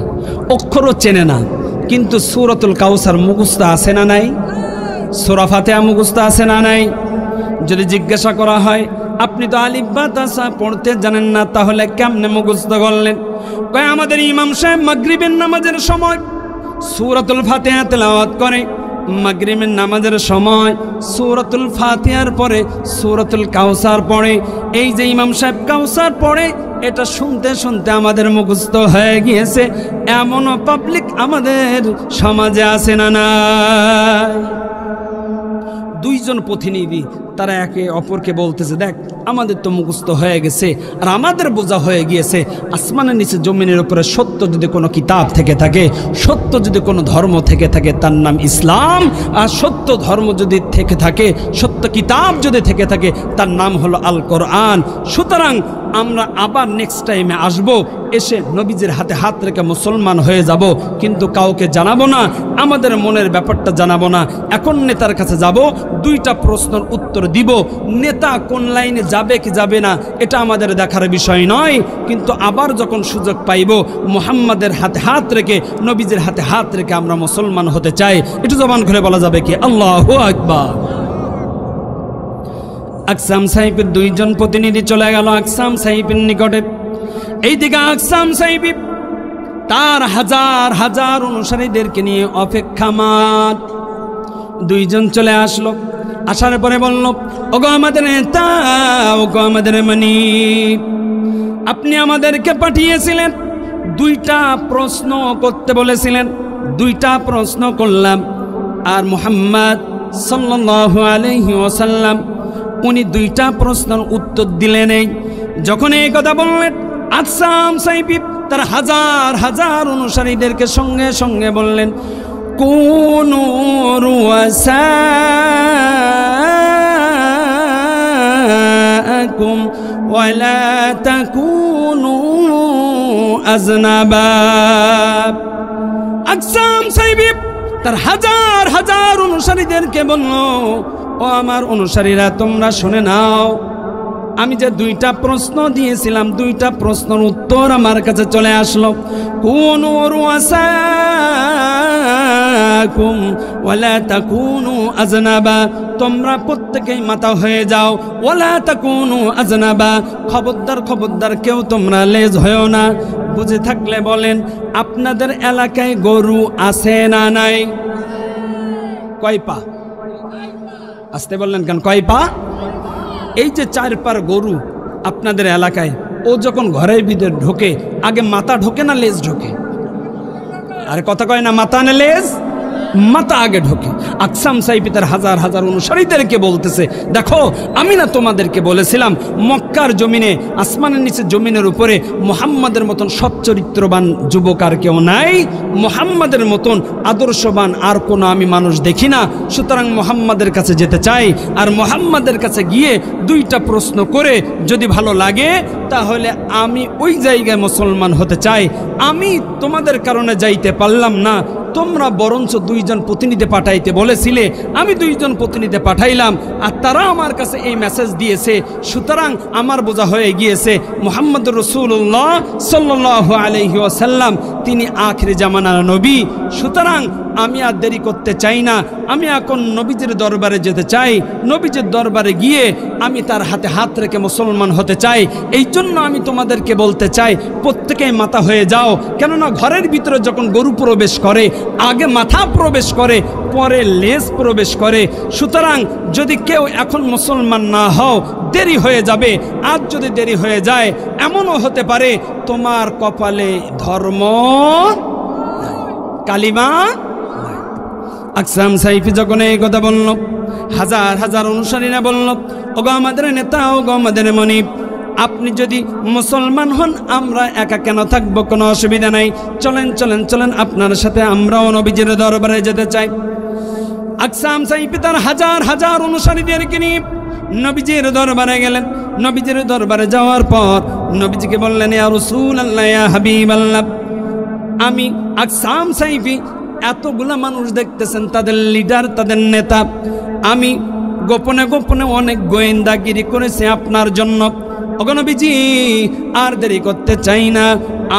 S1: অক্ষরও চেনে না, কিন্তু সূরাতুল কাউসার মুখস্থ আছে না নাই? সূরা ফাতিহা মুখস্থ আছে না নাই? যদি জিজ্ঞাসা করা হয় আপনি তো আলিফ বা তাসা পড়তে জানেন না, তাহলে কেমনে মুখস্থ করলেন? কয় আমাদের ইমাম সাহেব মাগরিবের নামাজের সময় সূরাতুল ফাতিহা তেলাওয়াত করে, মাগরিবের নামাজের সময় সূরাতুল ফাতিহার পরে সূরাতুল কাউসার পড়ে। এই যে ইমাম সাহেব কাউসার পড়ে, এটা শুনতে শুনতে আমাদের মুখস্থ হয়ে গিয়েছে। এমনও পাবলিক আমাদের সমাজে আছে না নাই? দুইজন প্রতিনিধি তারা একে অপরকে বলতেছে, দেখ আমাদের তো মুখস্থ হয়ে গেছে আর আমাদের বোঝা হয়ে গিয়েছে, আসমানের নিচে জমিনের উপরে সত্য যদি কোনো কিতাব থেকে থাকে, সত্য যদি কোনো ধর্ম থেকে থাকে তার নাম ইসলাম, আর সত্য ধর্ম যদি থেকে থাকে, সত্য কিতাব যদি থেকে থাকে তার নাম হলো আল কোরআন। সুতরাং আমরা আবার নেক্সট টাইমে আসব, এসে নবীজির হাতে হাত রেখে মুসলমান হয়ে যাব, কিন্তু কাউকে জানাবো না, আমাদের মনের ব্যাপারটা জানাবো না। এখন নেতার কাছে যাব, দুইটা প্রশ্নের উত্তর দিব। নেতা কোন লাইনে যাবে কি যাবে না এটা আমাদের দেখার বিষয় নয়, কিন্তু আবার যখন সুযোগ পাইব মুহাম্মাদের হাতে হাত রেখে, নবীজির হাতে হাত রেখে আমরা মুসলমান হতে চাই। একটু জবান খুলে বলা যাবে কি আল্লাহু আকবার। আকসাম সাহেবের দুইজন প্রতিনিধি চলে গেল আকসাম সাহেবের নিকটে। এইদিকে আকসাম সাহেব তার হাজার হাজার অনুসারীদেরকে নিয়ে অপেক্ষামান। দুইজন চলে আসলো, আসার পরে বলল, ওগো আমাদের নেতা, ওগো আমাদের মানি, আপনি আমাদেরকে পাঠিয়েছিলেন, দুইটা প্রশ্ন করতে বলেছিলেন, দুইটা প্রশ্ন করলাম, আর মুহাম্মদ সাল্লাল্লাহু আলাইহি ওয়াসাল্লাম উনি দুইটা প্রশ্নের উত্তর দিলেন। যখন এই কথা বললেন, আকসাম সাহেব তার হাজার হাজার অনুসারীদেরকে সঙ্গে সঙ্গে বললেন, কুনু রুয়াসাকুম ওয়ালা তাকুনু আজনাবা। আকসাম সাহেব তার হাজার হাজার অনুসারীদেরকে বলল, ও আমার অনুসারীরা তোমরা শুনে নাও, আমি যে দুইটা প্রশ্ন দিয়েছিলাম, দুইটা প্রশ্নের উত্তর আমার কাছে চলে আসলো। কুনু রুয়াসাকুম ওয়ালা তাকুনু আজনাবা, তোমরা প্রত্যেকেই মাতা হয়ে যাও, ওয়ালা তাকুনু আজনাবা, খবরদার খবরদার কেউ তোমরা লেজ হয়েও না। বুঝে থাকলে বলেন, আপনাদের এলাকায় গরু আছে না নাই? কয় পা? আসতে বললেন কেন? কয় পা? এই যে 4 পার গরু আপনাদের এলাকায়, ও যখন ঘরের ভিতরে ঢোকে আগে মাথা ঢোকে না লেজ ঢোকে? আরে কথা কয় না, মাথা না লেজ? মাথা আগে ঢোকে। আকসাম সাহেব তার হাজার হাজার অনুসারীদেরকে বলতেছে, দেখো আমি না তোমাদেরকে বলেছিলাম মক্কার জমিনে, আসমানের নিচে জমিনের উপরে মুহাম্মাদের মতন সচ্চরিত্রবান যুবক আর কেউ নাই, মুহাম্মাদের মতন আদর্শবান আর কোনো আমি মানুষ দেখি না। সুতরাং মুহাম্মাদের কাছে যেতে চাই, আর মুহাম্মাদের কাছে গিয়ে দুইটা প্রশ্ন করে যদি ভালো লাগে তাহলে আমি ওই জায়গায় মুসলমান হতে চাই। আমি তোমাদের কারণে যাইতে পারলাম না, তোমরা বরঞ্চ দুইজন প্রতিনিধি পাঠাইতে বলেছিলে, আমি দুইজন প্রতিনিধি পাঠাইলাম, আর তারা আমার কাছে এই মেসেজ দিয়েছে। সুতরাং আমার বোঝা হয়ে গিয়েছে মুহাম্মদুর রাসূলুল্লাহ সাল্লাল্লাহু আলাইহি ওয়াসাল্লাম তিনি আখিরি জামানার নবী। সুতরাং আমি আর দেরি করতে চাই না, আমি এখন নবীজির দরবারে যেতে চাই, নবীজির দরবারে গিয়ে আমি তার হাতে হাত রেখে মুসলমান হতে চাই। এই জন্য আমি তোমাদেরকে বলতে চাই, প্রত্যেকেই মাথা হয়ে যাও। কেননা ঘরের ভিতরে যখন গরু প্রবেশ করে আগে মাথা প্রবেশ করে, পরে লেজ প্রবেশ করে। সুতরাং যদি কেউ এখন মুসলমান না হও দেরি হয়ে যাবে। আজ যদি দেরি হয়ে যায় এমনও হতে পারে তোমার কপালে ধর্ম কালিমা। আকসাম সাহেব যখন এই কথা বলল, হাজার হাজার অনুসারীরা বলল, ওগো আমাদের নেতা, ওগো আমাদের মনিব, আপনি যদি মুসলমান হন আমরা একা কেন থাকবো, কোনো অসুবিধা নাই, চলেন চলেন চলেন আপনার সাথে আমরাও নবীজির দরবারে যেতে চাই। আকসাম সাইফি তার হাজার হাজার অনুসারীদেরকে নিয়ে নবীজির দরবারে গেলেন। নবীজির দরবারে যাওয়ার পর নবীজিকে বললেন, ইয়া রাসূলুল্লাহ, ইয়া হাবিবাল্লাহ, আমি আকসাম সাইফি এতগুলা মানুষ দেখতেছেন, তাদের লিডার, তাদের নেতা, আমি গোপনে গোপনে অনেক গোয়েন্দাগিরি করেছি আপনার জন্য। ওগো নবীজি, আর দেরি করতে চাই না,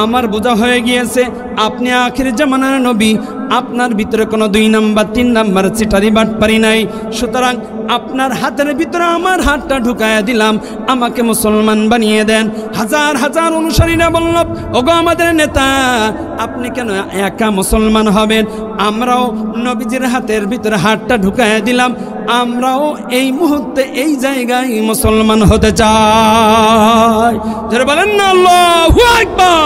S1: আমার বোঝা হয়ে গিয়েছে আপনি আখির জামানার নবী, আপনার ভিতরে কোনো 2 নাম্বার 3 নাম্বার চিটারি বাটপারি নাই। সুতরাং আপনার হাতের ভিতরে আমার হাতটা ঢুকায়া দিলাম, আমাকে মুসলমান বানিয়ে দেন। হাজার হাজার অনুসারীরা বলল, ওগো আমাদের নেতা, আপনি কেন একা মুসলমান হবেন? আমরাও নবীজির হাতের ভিতরে হাতটা ঢুকায়া দিলাম, আমরাও এই মুহূর্তে এই জায়গায় মুসলমান হতে চাই। যারা বলেন না আল্লাহু আকবার।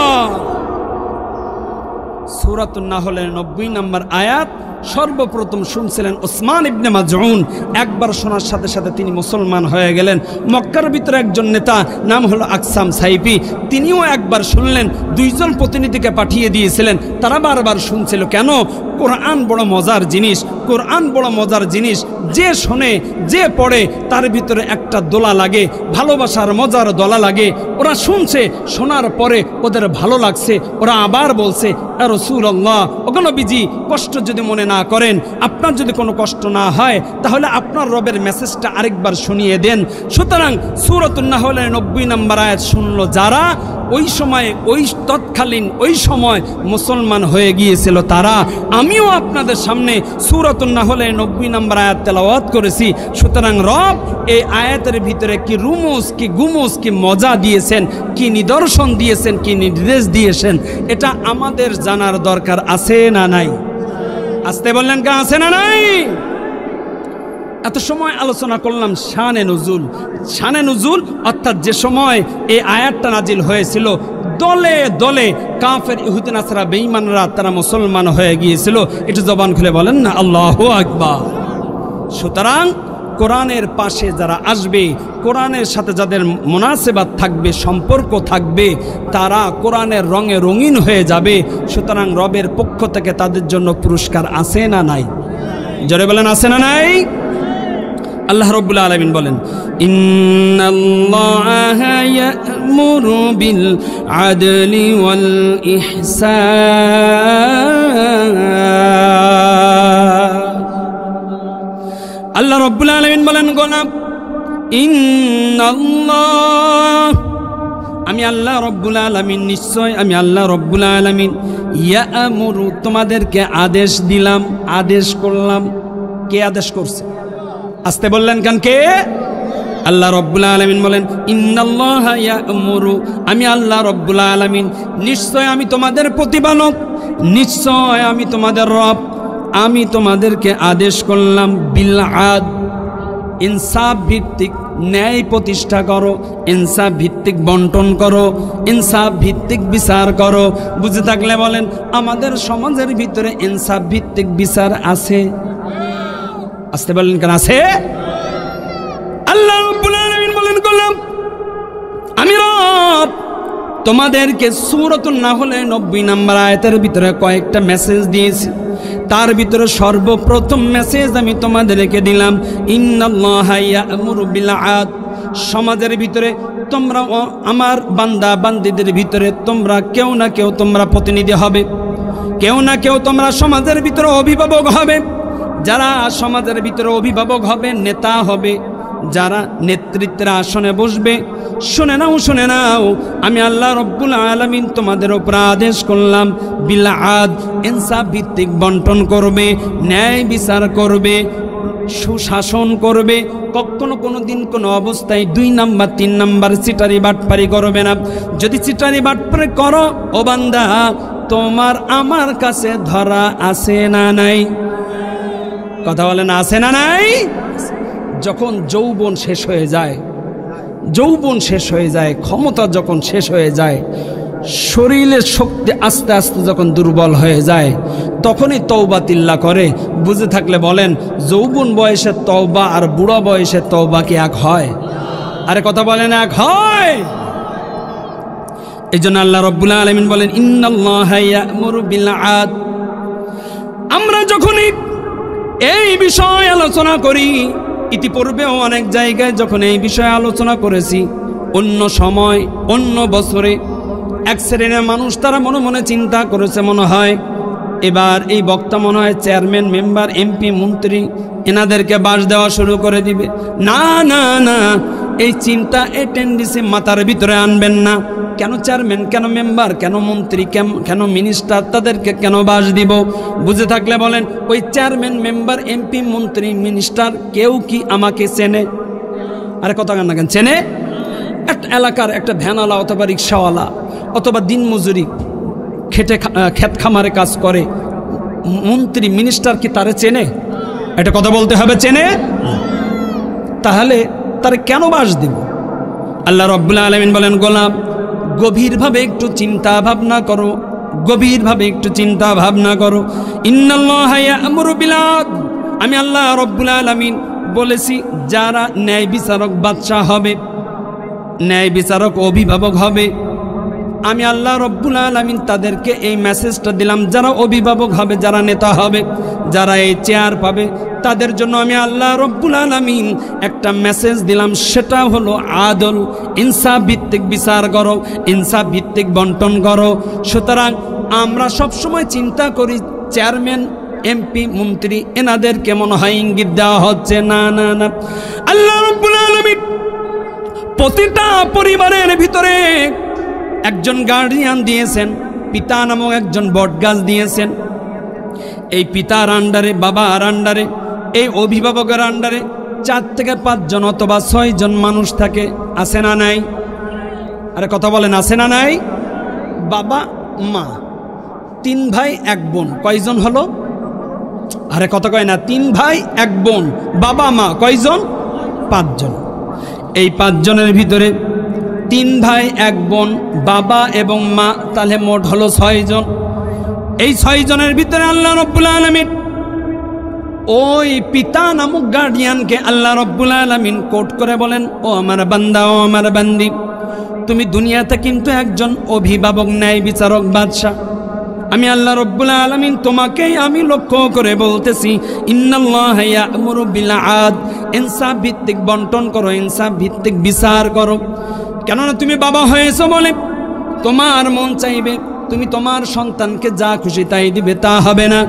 S1: সূরাতুন নাহলের 90 নম্বর আয়াত সর্বপ্রথম শুনছিলেন ওসমান ইবনে মাজউন। একবার শোনার সাথে সাথে তিনি মুসলমান হয়ে গেলেন। মক্কার ভিতরে একজন নেতা, নাম হলো আকসাম সাইফি, তিনিও একবার শুনলেন, 2 জন প্রতিনিধিকে পাঠিয়ে দিয়েছিলেন, তারা বারবার শুনছিল। কেন? কোরআন বড় মজার জিনিস, কোরআন বড় মজার জিনিস, যে শোনে যে পড়ে তার ভিতরে একটা দোলা লাগে, ভালোবাসার মজার দোলা লাগে। ওরা শুনছে, শোনার পরে ওদের ভালো লাগছে, ওরা আবার বলছে, ইয়া রাসূলুল্লাহ, ওগো নবীজি, কষ্ট যদি মনে না করেন, আপনার যদি কোনো কষ্ট না হয়, তাহলে আপনার রবের মেসেজটা আরেকবার শুনিয়ে দেন। সুতরাং সূরাতুন নাহলের 90 নম্বর আয়াত শুনলো যারা, ওই সময় ওই তৎকালীন ওই সময় মুসলমান হয়ে গিয়েছিল তারা। আমিও আপনাদের সামনে সূরাতুন নাহলের 90 নম্বর আয়াত তেলাওয়াত করেছি। সুতরাং রব এই আয়াতের ভিতরে কি রুমুস, কি গুমুস, কি মজা দিয়েছেন, কি নিদর্শন দিয়েছেন, কি নির্দেশ দিয়েছেন, এটা আমাদের জানার দরকার আছে না নাই? আসতে বললেন কে, আছে না নাই? এত সময় আলোচনা করলাম শানে নুজুল। শানে নুজুল অর্থাৎ যে সময় এই আয়াতটা নাজিল হয়েছিল, দলে দলে কাফের, ইহুদি, নাসারা, বেঈমানরা তারা মুসলমান হয়ে গিয়েছিল। একটু জবান খুলে বলেন না আল্লাহু আকবার। সুতরাং কোরআনের পাশে যারা আসবে, কোরআনের সাথে যাদের মুনাসেবাত থাকবে, সম্পর্ক থাকবে, তারা কোরআনের রঙে রঙিন হয়ে যাবে। সুতরাং রবের পক্ষ থেকে তাদের জন্য পুরস্কার আছে না নাই? জোরে বলেন, আছে না নাই? আল্লাহ রাব্বুল আলামিন বলেন, ইন্নাল্লাহা ইয়া'মুরু বিল আদলি ওয়াল ইহসান। আল্লাহ রাব্বুল আলামিন বলেন, গোলাম, ইন্নাল্লাহ, আমি আল্লাহ রাব্বুল আলামিন, নিশ্চয় আমি আল্লাহ রাব্বুল আলামিন, ইয়া'মুরু, তোমাদেরকে আদেশ দিলাম, আদেশ করলাম। কে আদেশ করছে? আসতে বললেন কেন? কে? আল্লাহ রাব্বুল আলামিন বলেন, ইন্নাল্লাহা ইয়া'মুরু, আমি আল্লাহ রাব্বুল আলামিন, নিশ্চয় আমি তোমাদের প্রতিপালক, নিশ্চয় আমি তোমাদের রব, আমি তোমাদেরকে আদেশ করলাম বিল আদ, ইনসাফ ভিত্তিক ন্যায় প্রতিষ্ঠা করো, ইনসাফ ভিত্তিক বন্টন করো, ইনসাফ ভিত্তিক বিচার করো। বুঝে থাকলে বলেন, আমাদের সমাজের ভিতরে ইনসাফ ভিত্তিক বিচার আছে? আসতে বললেন কেন? আছে। আল্লাহ রাব্বুল আলামিন বলেন, গোলাম, আমি রব তোমাদেরকে সূরাতুন নাহলের 90 নম্বর আয়াতের ভিতরে কয়েকটা মেসেজ দিয়েছি। তার ভিতরে সর্বপ্রথম মেসেজ আমি তোমাদেরকে দিলাম, ইন্নাল্লাহা ইয়া'মুরু বিল আদ। সমাজের ভিতরে তোমরা, আমার বান্দা বান্দীদের ভিতরে তোমরা কেউ না কেউ তোমরা প্রতিনিধি হবে, কেউ না কেউ তোমরা সমাজের ভিতরে অভিভাবক হবে। যারা সমাজের ভিতরে অভিভাবক হবে, নেতা হবে, যারা নেতৃত্বের আসনে বসবে, শুনে নাও, শুনে নাও, আমি আল্লাহ রাব্বুল আলামিন তোমাদের উপর আদেশ করলাম বিল আদ, ইনসাফ ভিত্তিক বন্টন করবে, ন্যায় বিচার করবে, সুশাসন করবে। কখনো কোনো দিন কোনো অবস্থায় 2 নাম্বার 3 নাম্বার চিটারি বাটপারি করবে না। যদি চিটারি বাটপারি করো, ও বান্দা, তোমার আমার কাছে ধরা আছে না নাই? কথা বলেন, আছে না নাই? যখন যৌবন শেষ হয়ে যায়, যৌবন শেষ হয়ে যায়, ক্ষমতা যখন শেষ হয়ে যায়, শরীরের শক্তি আস্তে আস্তে যখন দুর্বল হয়ে যায়, তখনই তওবা তিল্লা করে। বুঝে থাকলে বলেন, যৌবন বয়সে তওবা আর বুড়া বয়সে তওবা কি এক হয়? আরে কথা বলেন, এক হয়? এই জন্য আল্লাহ রাব্বুল আলামিন বলেন ইন্নাল্লাহা ইয়া'মুরু বিল আদল। আমরা যখনই এই বিষয়ে আলোচনা করি, ইতিপূর্বেও অনেক জায়গায় যখন এই বিষয়ে আলোচনা করেছি, অন্য সময় অন্য বছরে এক শ্রেণীর মানুষ তারা মনে মনে চিন্তা করেছে, মনে হয় এবার এই বক্তা মনে হয় চেয়ারম্যান, মেম্বার, এমপি, মন্ত্রী এনাদেরকে বাস দেওয়া শুরু করে দিবে। না না না, এই চিন্তা, এই টেন্ডেন্সি মাথার ভিতরে আনবেন না। কেন চেয়ারম্যান, কেন মেম্বার, কেন মন্ত্রী, কেন মিনিস্টার, তাদেরকে কেন বাস দিব? বুঝে থাকলে বলেন, ওই চেয়ারম্যান, মেম্বার, এমপি, মন্ত্রী, মিনিস্টার কেউ কি আমাকে চেনে? আরে কথা কান না কেন চেনে? একটা এলাকার একটা ভ্যানওয়ালা অথবা রিক্সাওয়ালা অথবা দিনমজুরি ক্ষেত খামারে কাজ করে মন্ত্রী, মিনিস্টার কি তারে চেনে? এটা কথা বলতে হবে, চেনে? তাহলে তারে কেন বাস দিব? আল্লাহ রাব্বুল আলামিন বলেন, গোলাম গভীরভাবে একটু চিন্তা ভাবনা করো, গভীরভাবে একটু চিন্তা ভাবনা করো। ইন্নাল্লাহা ইয়া'মুরু বিল আদল। আমি আল্লাহ রাব্বুল আলামিন বলেছি, যারা ন্যায় বিচারক বাদশা হবে, ন্যায় বিচারক অভিভাবক হবে, আমি আল্লাহ রাব্বুল আলামিন তাদেরকে এই মেসেজটা দিলাম। যারা অভিভাবক হবে, যারা নেতা হবে, যারা এই চেয়ার পাবে, তাদের জন্য আমি আল্লাহ রাব্বুল আলামিন একটা মেসেজ দিলাম। সেটা হলো আদল, ইনসাফ ভিত্তিক বিচার করো, ইনসাফ ভিত্তিক বন্টন করো। সুতরাং আমরা সবসময় চিন্তা করি চেয়ারম্যান, এমপি, মন্ত্রী এনাদেরকে মনে হয় ইঙ্গিত দেওয়া হচ্ছে। না না না, আল্লাহ রাব্বুল আলামিন প্রতিটা পরিবারের ভিতরে একজন গার্ডিয়ান দিয়েছেন, পিতা নামক একজন বটগাছ দিয়েছেন। এই পিতার আন্ডারে, বাবার আন্ডারে, এই অভিভাবকের আন্ডারে 4 থেকে 5 জন অথবা 6 জন মানুষ থাকে। আছে না নাই? আরে কথা বলেন, আছে না নাই? বাবা মা, 3 ভাই 1 বোন, কয়জন হলো? আরে কথা কয় না, 3 ভাই 1 বোন, বাবা মা কয়জন? 5 জন। এই 5 জনের ভিতরে 3 ভাই 1 বোন, বাবা এবং মা, তাহলে মোট হলো 6 জন। এই 6 জনের ভিতরে আল্লাহ রাব্বুল আলামিন ওই পিতা নামক গার্ডিয়ানকে আল্লাহ রাব্বুল আলামিন কোট করে বলেন, ও আমার বান্দা, ও আমার বান্দি, তুমি দুনিয়াতে কিন্তু একজন অভিভাবক, ন্যায় বিচারক, বাদশা। আমি আল্লাহ রাব্বুল আলামিন তোমাকেই আমি লক্ষ্য করে বলতেছি, ইন্নাল্লাহা ইয়া'মুরু বিল আদল। ইনসাফ ভিত্তিক বন্টন করো, ইনসাফ ভিত্তিক বিচার করো। কেননা তুমি বাবা হয়েছো বলে তোমার মন চাইবে তুমি তোমার সন্তানকে যা খুশি তাই দিবে, তা হবে না।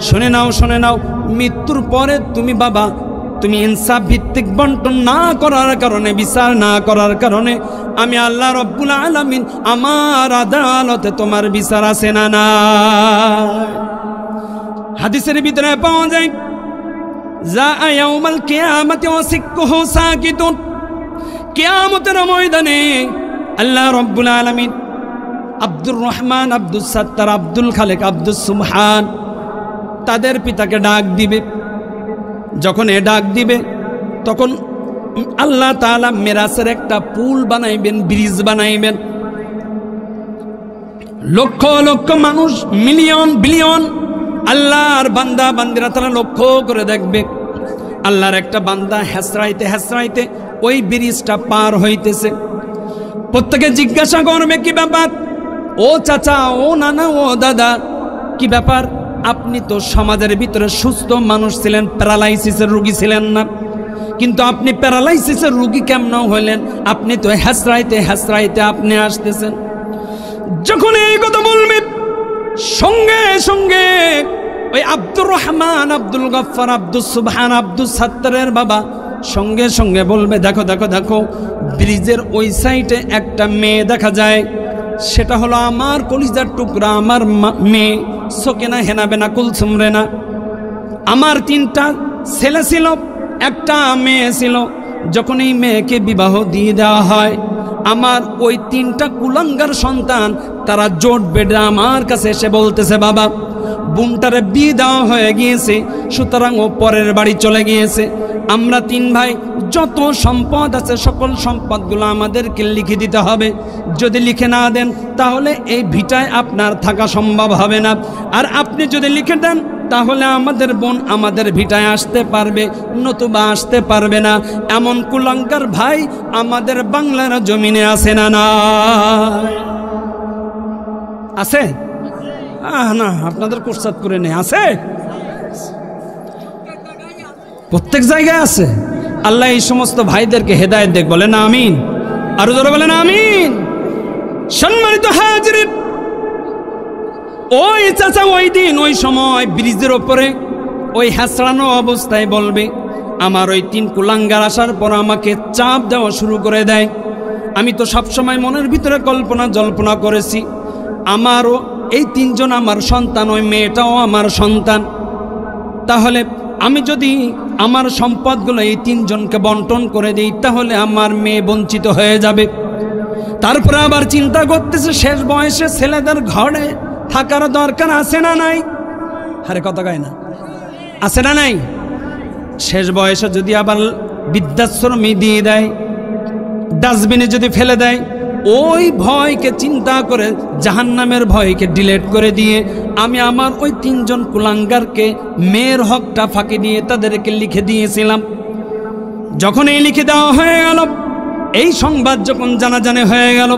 S1: শুনে নাও, শুনে নাও, মৃত্যুর পরে তুমি বাবা, তুমি ইনসাফ ভিত্তিক বন্টন না করার কারণে, বিচার না করার কারণে আমি আল্লাহ রাব্বুল আলামিন আমার আদালতে তোমার বিচার আছে না না। হাদিসের ভিতরে পাওয়া যায়, যা ইয়াউমাল কিয়ামাতি ওয়া সিক্কুহু সাকিতুন। কিয়ামতের ময়দানে আল্লাহ রাব্বুল আলামিন আব্দুর রহমান, আব্দুস সাত্তার, আব্দুল খালেক, আব্দুস সুবহান তাদের পিতাকে ডাক দিবে। যখন এ ডাক দিবে তখন আল্লাহ তাআলা মিরাসের একটা পুল বানাইবেন, ব্রিজ বানাইবেন। লক্ষ লক্ষ মানুষ, মিলিয়ন বিলিয়ন আল্লাহর বান্দা বান্দিরা তারা লক্ষ্য করে দেখবে আল্লাহর একটা বান্দা হেসরাইতে হেসরাইতে ওই ব্রিজটা পার হইতেছে। প্রত্যেকে জিজ্ঞাসা করবে, কি ব্যাপার? ও চাচা, ও নানা, ও দাদা, কি ব্যাপার? আপনি তো সমাজের ভিতরে সুস্থ মানুষ ছিলেন, প্যারালাইসিসের রোগী ছিলেন না, কিন্তু আপনি প্যারালাইসিসের রোগী কেমন হইলেন? আপনি তো হেসরাইতে হেসরাইতে আপনি আসতেছেন। যখন এই কথা বলবে, সঙ্গে সঙ্গে ওই আব্দুর রহমান, আব্দুল গফফার, আব্দুস সুবহান, আব্দুস সাত্তারের বাবা সঙ্গে সঙ্গে বলবে, দেখো দেখো দেখো, ব্রিজের ওই সাইডে একটা মেয়ে দেখা যায়। সেটা হলো আমার কলিজার টুকরা, আমার মেয়ে সকিনা হেনা বেনা কুলসুম রেনা। আমার 3টা ছেলে ছিল, একটা মেয়ে ছিল। যখন এই মেয়েকে বিবাহ দিয়ে দেওয়া হয়, আমার ওই 3টা কুলাঙ্গার সন্তান তারা জোট বেঁধে আমার কাছে এসে বলতেছে, বাবা বোনটারে বিয়ে দেওয়া হয়ে গিয়েছে, সুতরাং ও পরের বাড়ি চলে গিয়েছে। আমরা 3 ভাই যত সম্পদ আছে সকল সম্পদগুলো আমাদেরকে লিখে দিতে হবে। যদি লিখে না দেন তাহলে এই ভিটায় আপনার থাকা সম্ভব হবে না। আর আপনি যদি লিখে দেন তাহলে আমাদের বোন আমাদের ভিটায় আসতে পারবে, নতুবা আসতে পারবে না। এমন কুলাঙ্গার ভাই আমাদের বাংলার জমিনে আছে না না? আছে? না, আপনাদের কোরসাদ করে নেই, আছে? প্রত্যেক জায়গায় আছে। আল্লাহ এই সমস্ত ভাইদেরকে হেদায়েত দেখ, বলেন আমিন। আরো জোরে বলেন আমিন। সম্মানিত হাজিরিন, ওই চাচা ওই দিন ওই সময় ব্রিজের ওপরে ওই হ্যাঁচড়ানো অবস্থায় বলবে, আমার ওই 3 কুলাঙ্গার আসার পর আমাকে চাপ দেওয়া শুরু করে দেয়। আমি তো সবসময় মনের ভিতরে কল্পনা জল্পনা করেছি, আমারও এই 3 জন আমার সন্তান, ওই মেয়েটাও আমার সন্তান। তাহলে আমি যদি আমার সম্পদগুলো এই 3 জনকে বন্টন করে দিই, তাহলে আমার মেয়ে বঞ্চিত হয়ে যাবে। তারপরে আবার চিন্তা করতেছে, শেষ বয়সে ছেলেদের ঘরে থাকার দরকার আছে না নাই? আরে কথা কয় না, আছে না নাই? শেষ বয়সে যদি আবার বৃদ্ধাশ্রমে দিয়ে দেয়, ডাস্টবিনে যদি ফেলে দেয়, ওই ভয়কে চিন্তা করে জাহান্নামের ভয়কে ডিলেট করে দিয়ে আমি আমার ওই 3 জন কুলাঙ্গারকে মেয়ের হকটা ফাঁকি দিয়ে তাদেরকে লিখে দিয়েছিলাম। যখন এই লিখে দেওয়া হয়ে গেল, এই সংবাদ যখন জানাজানি হয়ে গেল,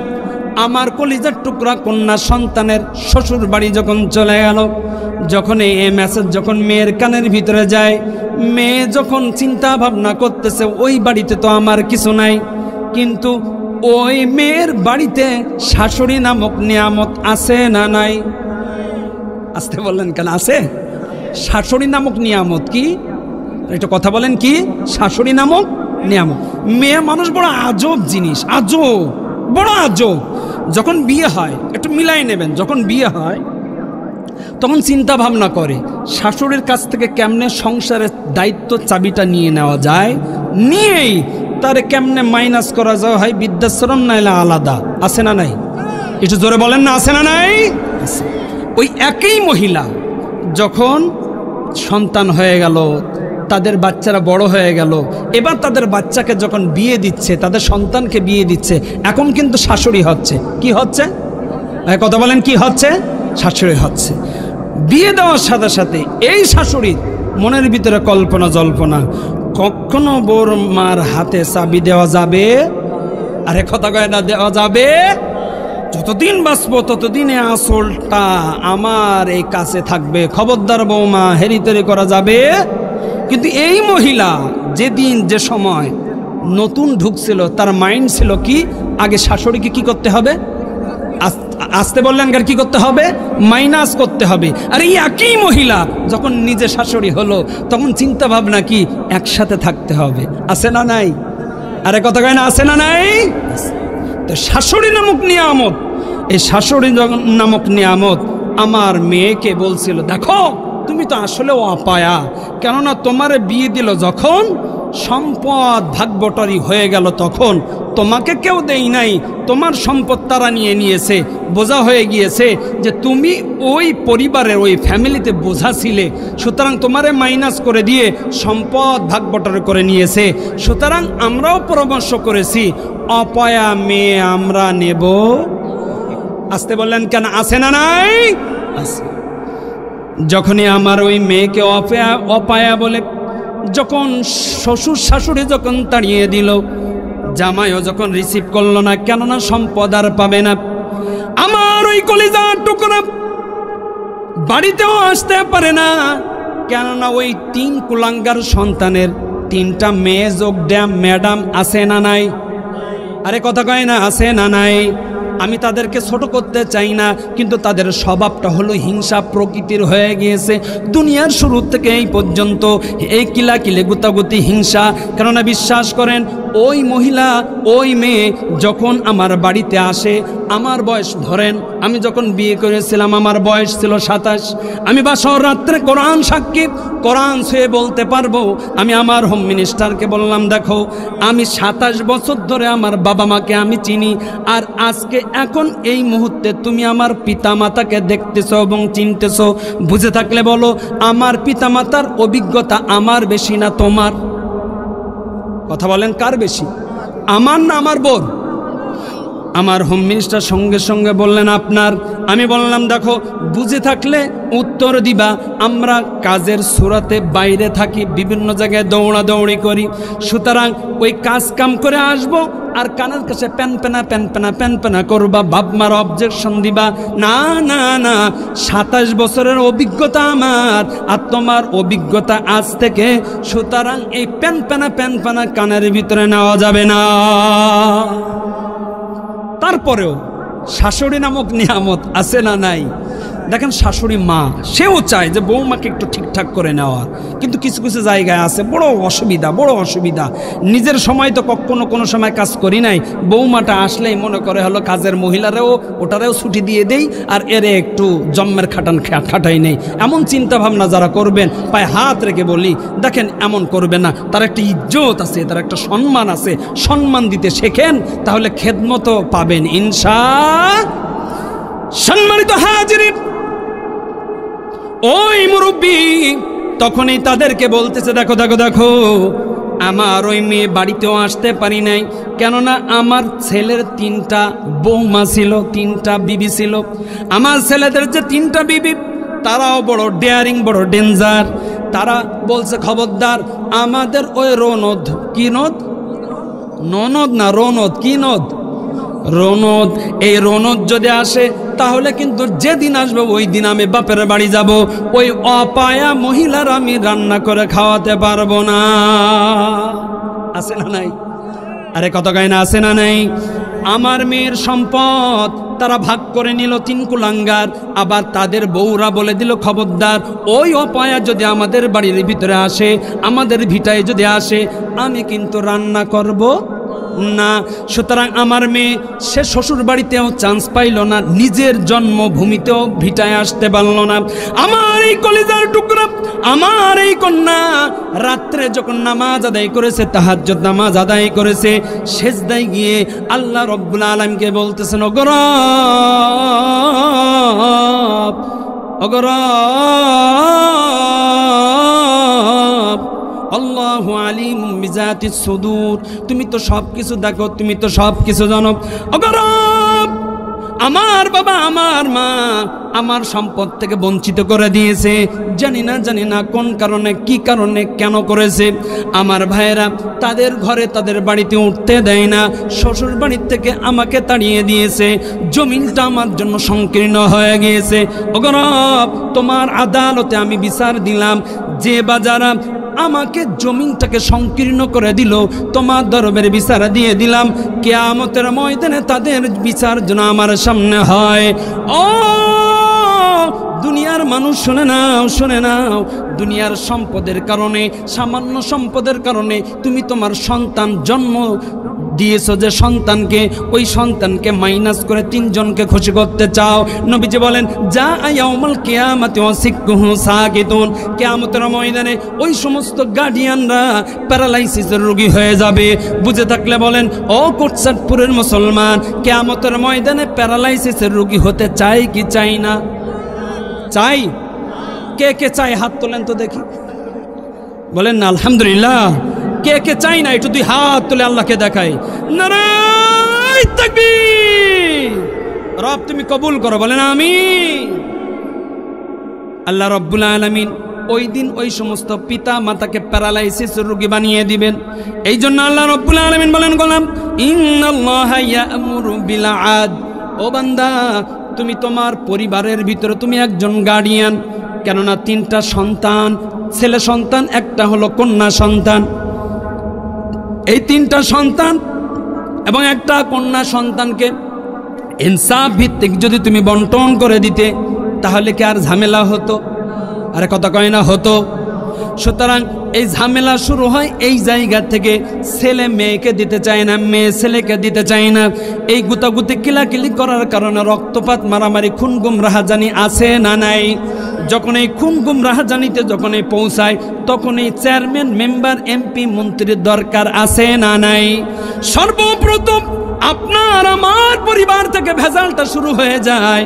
S1: আমার কলিজার টুকরা কন্যা সন্তানের শ্বশুর বাড়ি যখন চলে গেল, যখন এই মেসেজ যখন মেয়ের কানের ভিতরে যায়, মেয়ে যখন চিন্তা ভাবনা করতেছে ওই বাড়িতে তো আমার কিছু নাই, কিন্তু ওই মেয়ের বাড়িতে শাশুড়ি নামক নিয়ামত আছে না নাই? আসতে বললেন কেন? আছে। শাশুড়ি নামক নিয়ামত কি? একটা কথা বলেন, কি শাশুড়ি নামক নিয়ামত? মেয়ে মানুষ বড় আজব জিনিস, আজব, বড় আজব। যখন বিয়ে হয়, একটু মিলাই নেবেন, যখন বিয়ে হয় তখন চিন্তা ভাবনা করে শাশুড়ির কাছ থেকে কেমনে সংসারের দায়িত্ব চাবিটা নিয়ে নেওয়া যায়, নিয়েই তারে কেমনে মাইনাস করা যায়, হয় বৃদ্ধাশ্রম নাইলে আলাদা। আছে না নাই? একটু জোরে বলেন না, আছে না নাই? ওই একই মহিলা যখন সন্তান হয়ে গেল, তাদের বাচ্চারা বড় হয়ে গেল, এবার তাদের বাচ্চাকে যখন বিয়ে দিচ্ছে, তাদের সন্তানকে বিয়ে দিচ্ছে, এখন কিন্তু শাশুড়ি হচ্ছে। কি হচ্ছে? কথা বলেন, কি হচ্ছে? শাশুড়ি হচ্ছে। বিয়ে দেওয়ার সাথে সাথে এই শাশুড়ির মনের ভিতরে কল্পনা জল্পনা, কখনো বোর মার হাতে চাবি দেওয়া যাবে? আরে কথা কয় না, দেওয়া যাবে? যতদিন বাঁচবো ততদিনে আসলটা আমার এই কাছে থাকবে, খবরদার বৌমা হেরিতেরি করা যাবে। কিন্তু এই মহিলা যেদিন যে সময় নতুন ঢুকছিল, তার মাইন্ড ছিল কি, আগে শাশুড়িকে কি করতে হবে? আসতে বললেন, কি করতে হবে? মাইনাস করতে হবে। আর এই একই মহিলা যখন নিজে শাশুড়ি হলো, তখন চিন্তা ভাবনা কি, একসাথে থাকতে হবে। আছে না নাই? আরে কথা কয় না, আছে না নাই? তো শাশুড়ি নামক নিয়ামত, এই শাশুড়ি নামক নিয়ামত আমার মেয়েকে বলছিল, দেখো তুমি তো আসলে অপায়া, কেননা তোমারে বিয়ে দিল যখন, সম্পদ ভাগবটারি হয়ে গেল, তখন তোমাকে কেউ দেই নাই, তোমার সম্পদ তারা নিয়ে নিয়েছে। বোঝা হয়ে গিয়েছে যে তুমি ওই পরিবারের, ওই ফ্যামিলিতে বোঝা ছিলে, সুতরাং তোমারে মাইনাস করে দিয়ে সম্পদ ভাগবটারি করে নিয়েছে। সুতরাং আমরাও পরামর্শ করেছি, অপায়া মেয়ে আমরা নেব। আসতে বললেন কেন? আছে না নাই? আছে। যখনই আমার ওই মেয়েকে অপায়া বলে যখন শ্বশুর শাশুড়ি যখন তাড়িয়ে দিল, জামাইও যখন রিসিভ করলো না, কেননা সম্পদ আর পাবে না, আমার ওই কলিজার টুকরা বাড়িতেও আসতে পারে না, কেননা ওই 3 কুলাঙ্গার সন্তানের 3টা মেয়ে যোগ দেয়া ম্যাডাম আছে না নাই? আরে কথা কয় না, আছে না নাই? আমি তাদেরকে ছোট করতে চাই না, কিন্তু তাদের স্বভাবটা হলো হিংসা প্রকৃতির হয়ে গিয়েছে। দুনিয়ার শুরু থেকে এই পর্যন্ত এই কিলাকিলে গুতাগুতি হিংসা। কেননা বিশ্বাস করেন, ওই মহিলা, ওই মেয়ে যখন আমার বাড়িতে আসে, আমার বয়স ধরেন, আমি যখন বিয়ে করেছিলাম আমার বয়স ছিল 27। আমি বাসর রাত্রে কোরআন সাক্ষী, কোরআন ছুঁয়ে বলতে পারবো, আমি আমার হোম মিনিস্টারকে বললাম, দেখো আমি 27 বছর ধরে আমার বাবা মাকে আমি চিনি, আর আজকে এখন এই মুহূর্তে তুমি আমার পিতামাতাকে দেখতেছো এবং চিনতেছো। বুঝে থাকলে বলো, আমার পিতামাতার অভিজ্ঞতা আমার বেশি না তোমার? কথা বলেন, কার বেশি, আমার না আমার বোন? আমার হোম মিনিস্টার সঙ্গে সঙ্গে বললেন আপনার। আমি বললাম, দেখো বুঝে থাকলে উত্তর দিবা, আমরা কাজের সুরাতে বাইরে থাকি, বিভিন্ন জায়গায় দৌড়াদৌড়ি করি, সুতরাং ওই কাজ কাম করে আসবো, আর কানের কাছে প্যান করবা, বাপ মার অবজেকশন দিবা, না না না, 27 বছরের অভিজ্ঞতা আমার আর তোমার অভিজ্ঞতা আজ থেকে, সুতরাং এই প্যান পানা কানের ভিতরে নেওয়া যাবে না। তারপরেও শাশুড়ি নামক নিয়ামত আছে না নাই? দেখেন শাশুড়ি মা সেও চায় যে বৌমাকে একটু ঠিকঠাক করে নেওয়ার, কিন্তু কিছু কিছু জায়গায় আছে বড় অসুবিধা। নিজের সময় তো কখনো কোনো সময় কাজ করি নাই, বৌমাটা আসলেই মনে করে হলো কাজের মহিলারেও ওটারেও ছুটি দিয়ে দেই আর এরে একটু জন্মের খাটাই নেই, এমন চিন্তা ভাবনা যারা করবেন পায়ে হাত রেখে বলি দেখেন এমন করবেন না। তার একটা ইজ্জত আছে, তার একটা সম্মান আছে, সম্মান দিতে শেখেন, তাহলে খেদমত পাবেন ইনশাআল্লাহ। সম্মানিত হাজিরিন, ওই মুরব্বী তখনই তাদেরকে বলতেছে দেখো আমার ওই মেয়ে বাড়িতেও আসতে পারি নাই, কেননা আমার ছেলের 3টা বৌমা ছিল, 3টা বিবি ছিল। আমার ছেলেদের যে 3টা বিবি তারাও বড় ডেয়ারিং, বড় ডেঞ্জার। তারা বলছে খবরদার আমাদের ওই রনদ, কি নদ, ননদ না রনদ, কি নদ, রনদ, এই রনদ যদি আসে তাহলে কিন্তু যেদিন আসবে ওই দিন আমি বাপের বাড়ি যাব, ওই অপায়া মহিলার আমি রান্না করে খাওয়াতে পারবো না। আছে না নাই? আরে কত গায় না, আছে না নাই? আমার মেয়ের সম্পদ তারা ভাগ করে নিল 3 কুলাঙ্গার, আবার তাদের বউরা বলে দিল খবরদার ওই অপায়া যদি আমাদের বাড়ির ভিতরে আসে, আমাদের ভিটায় যদি আসে, আমি কিন্তু রান্না করব না। সুতরাং আমার মেয়ে সে শ্বশুর বাড়িতেও চান্স পাইল না, নিজের জন্মভূমিতেও ভিটায় আসতে পারল না। আমার এই কলিজার টুকরা, আমার এই কন্যা রাত্রে যখন নামাজ আদায় করেছে, তাহাজ্জুদ নামাজ আদায় করেছে, সেজদায় গিয়ে আল্লাহ রব্বুল আলামিনকে বলতেছেন ওগো রব, আল্লাহু আলিমুম বিজাতিস সুদূর, তুমি তো সব কিছু দেখো, তুমি তো সব কিছু জানো। ওগো রব, আমার বাবা আমার মা আমার সম্পদ থেকে বঞ্চিত করে দিয়েছে, জানি না কোন কারণে, কি কারণে, কেন করেছে। আমার ভাইয়েরা তাদের ঘরে তাদের বাড়িতে উঠতে দেয় না, শ্বশুর বাড়ির থেকে আমাকে তাড়িয়ে দিয়েছে, জমিনটা আমার জন্য সংকীর্ণ হয়ে গিয়েছে। ওগো রব, তোমার আদালতে আমি বিচার দিলাম, যে বাজারা আমাকে জমিনটাকে সংকীর্ণ করে দিল, তোমার দরবারে বিচার দিয়ে দিলাম, কিয়ামতের ময়দানে তাদের বিচার যেন আমার সামনে হয়। ও দুনিয়ার মানুষ শুনে নাও, দুনিয়ার সম্পদের কারণে, সামান্য সম্পদের কারণে তুমি তোমার সন্তান জন্ম দিয়েছো, যে সন্তানকে, ওই সন্তানকে মাইনাস করে 3 জনকে খুশি করতে চাও। নবীজি বলেন যা ইয়াউমুল কিয়ামাতি ওয়া সিকহু সাকিতুন, কিয়ামতের ময়দানে ওই সমস্ত গার্ডিয়ানরা প্যারালাইসিসের রোগী হয়ে যাবে। বুঝে থাকলে বলেন ও কোটচাঁদপুরের মুসলমান, কিয়ামতের ময়দানে প্যারালাইসিসের রোগী হতে চাই কি চাই না? চাই। কে কে চাই হাত তোলেন তো দেখি, বলেন না আলহামদুলিল্লাহ। কে কে চাই না একটু 2 হাত তুলে আল্লাহকে দেখাই। নারায়ে তাকবীর। রব তুমি কবুল করো, বলেন আমিন। আল্লাহ রাব্বুল আলামিন ওই দিন ওই সমস্ত পিতা মাতাকে প্যারালাইসিস রোগী বানিয়ে দিবেন। এই জন্য আল্লাহ রাব্বুল আলামিন বলেন গোলাম ইন্নাল্লাহা ইয়া'মুরু বিল আদল, ও বান্দা তুমি তোমার পরিবারের ভিতরে তুমি একজন গার্ডিয়ান, কেননা 3টা সন্তান, ছেলে সন্তান, একটা হলো কন্যা সন্তান। এই 3টা সন্তান এবং একটা কন্যা সন্তানকে ইনসাফ ভিত্তিক যদি তুমি বন্টন করে দিতে, তাহলে কি আর ঝামেলা হতো? আরে কথা কয় না, হতো। সুতরাং এই ঝামেলা শুরু হয় এই জায়গা থেকে, ছেলে মেয়েকে দিতে চায় না, মেয়ে ছেলেকে দিতে চায় না। এই গুতাগুতি কিলাকিলি করার কারণে রক্তপাত, মারামারি, খুন গুম রাহাজানি আছে না নাই? যখন এই খুন গুম রাহাজানিতে যখন এই পৌঁছায়, তখন এই চেয়ারম্যান, মেম্বার, এমপি, মন্ত্রীর দরকার আছে না নাই? সর্বপ্রথম আপনার আমার পরিবার থেকে ভেজালটা শুরু হয়ে যায়।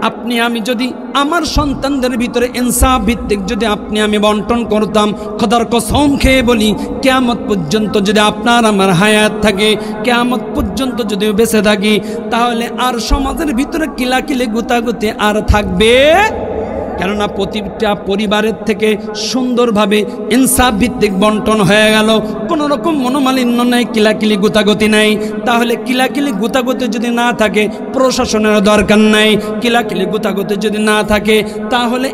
S1: আপনি আমি যদি আমার সন্তানদের ভিতরে ইনসাফ ভিত্তিক যদি আপনি আমি বন্টন করতাম, খোদার কসম খেয়ে বলি, কিয়ামত পর্যন্ত যদি আপনার আমার হায়াত থাকে, কিয়ামত পর্যন্ত যদি বেঁচে থাকি, তাহলে আর সমাজের ভিতরে কিলাকিলি গুতাগুতি আর থাকবে কেননা প্রতিটা পরিবারের থেকে সুন্দরভাবে ইনসাফ ভিত্তিক বন্টন হয়ে গেল, কোনো রকম মনোমালিন্য নেই, কিলাকিলি গুতাগুতি নাই। তাহলে কিলাকিলি গুতাগুতি যদি না থাকে প্রশাসনের দরকার নাই, কিলাকিলি গুতাগুতি যদি না থাকে তাহলে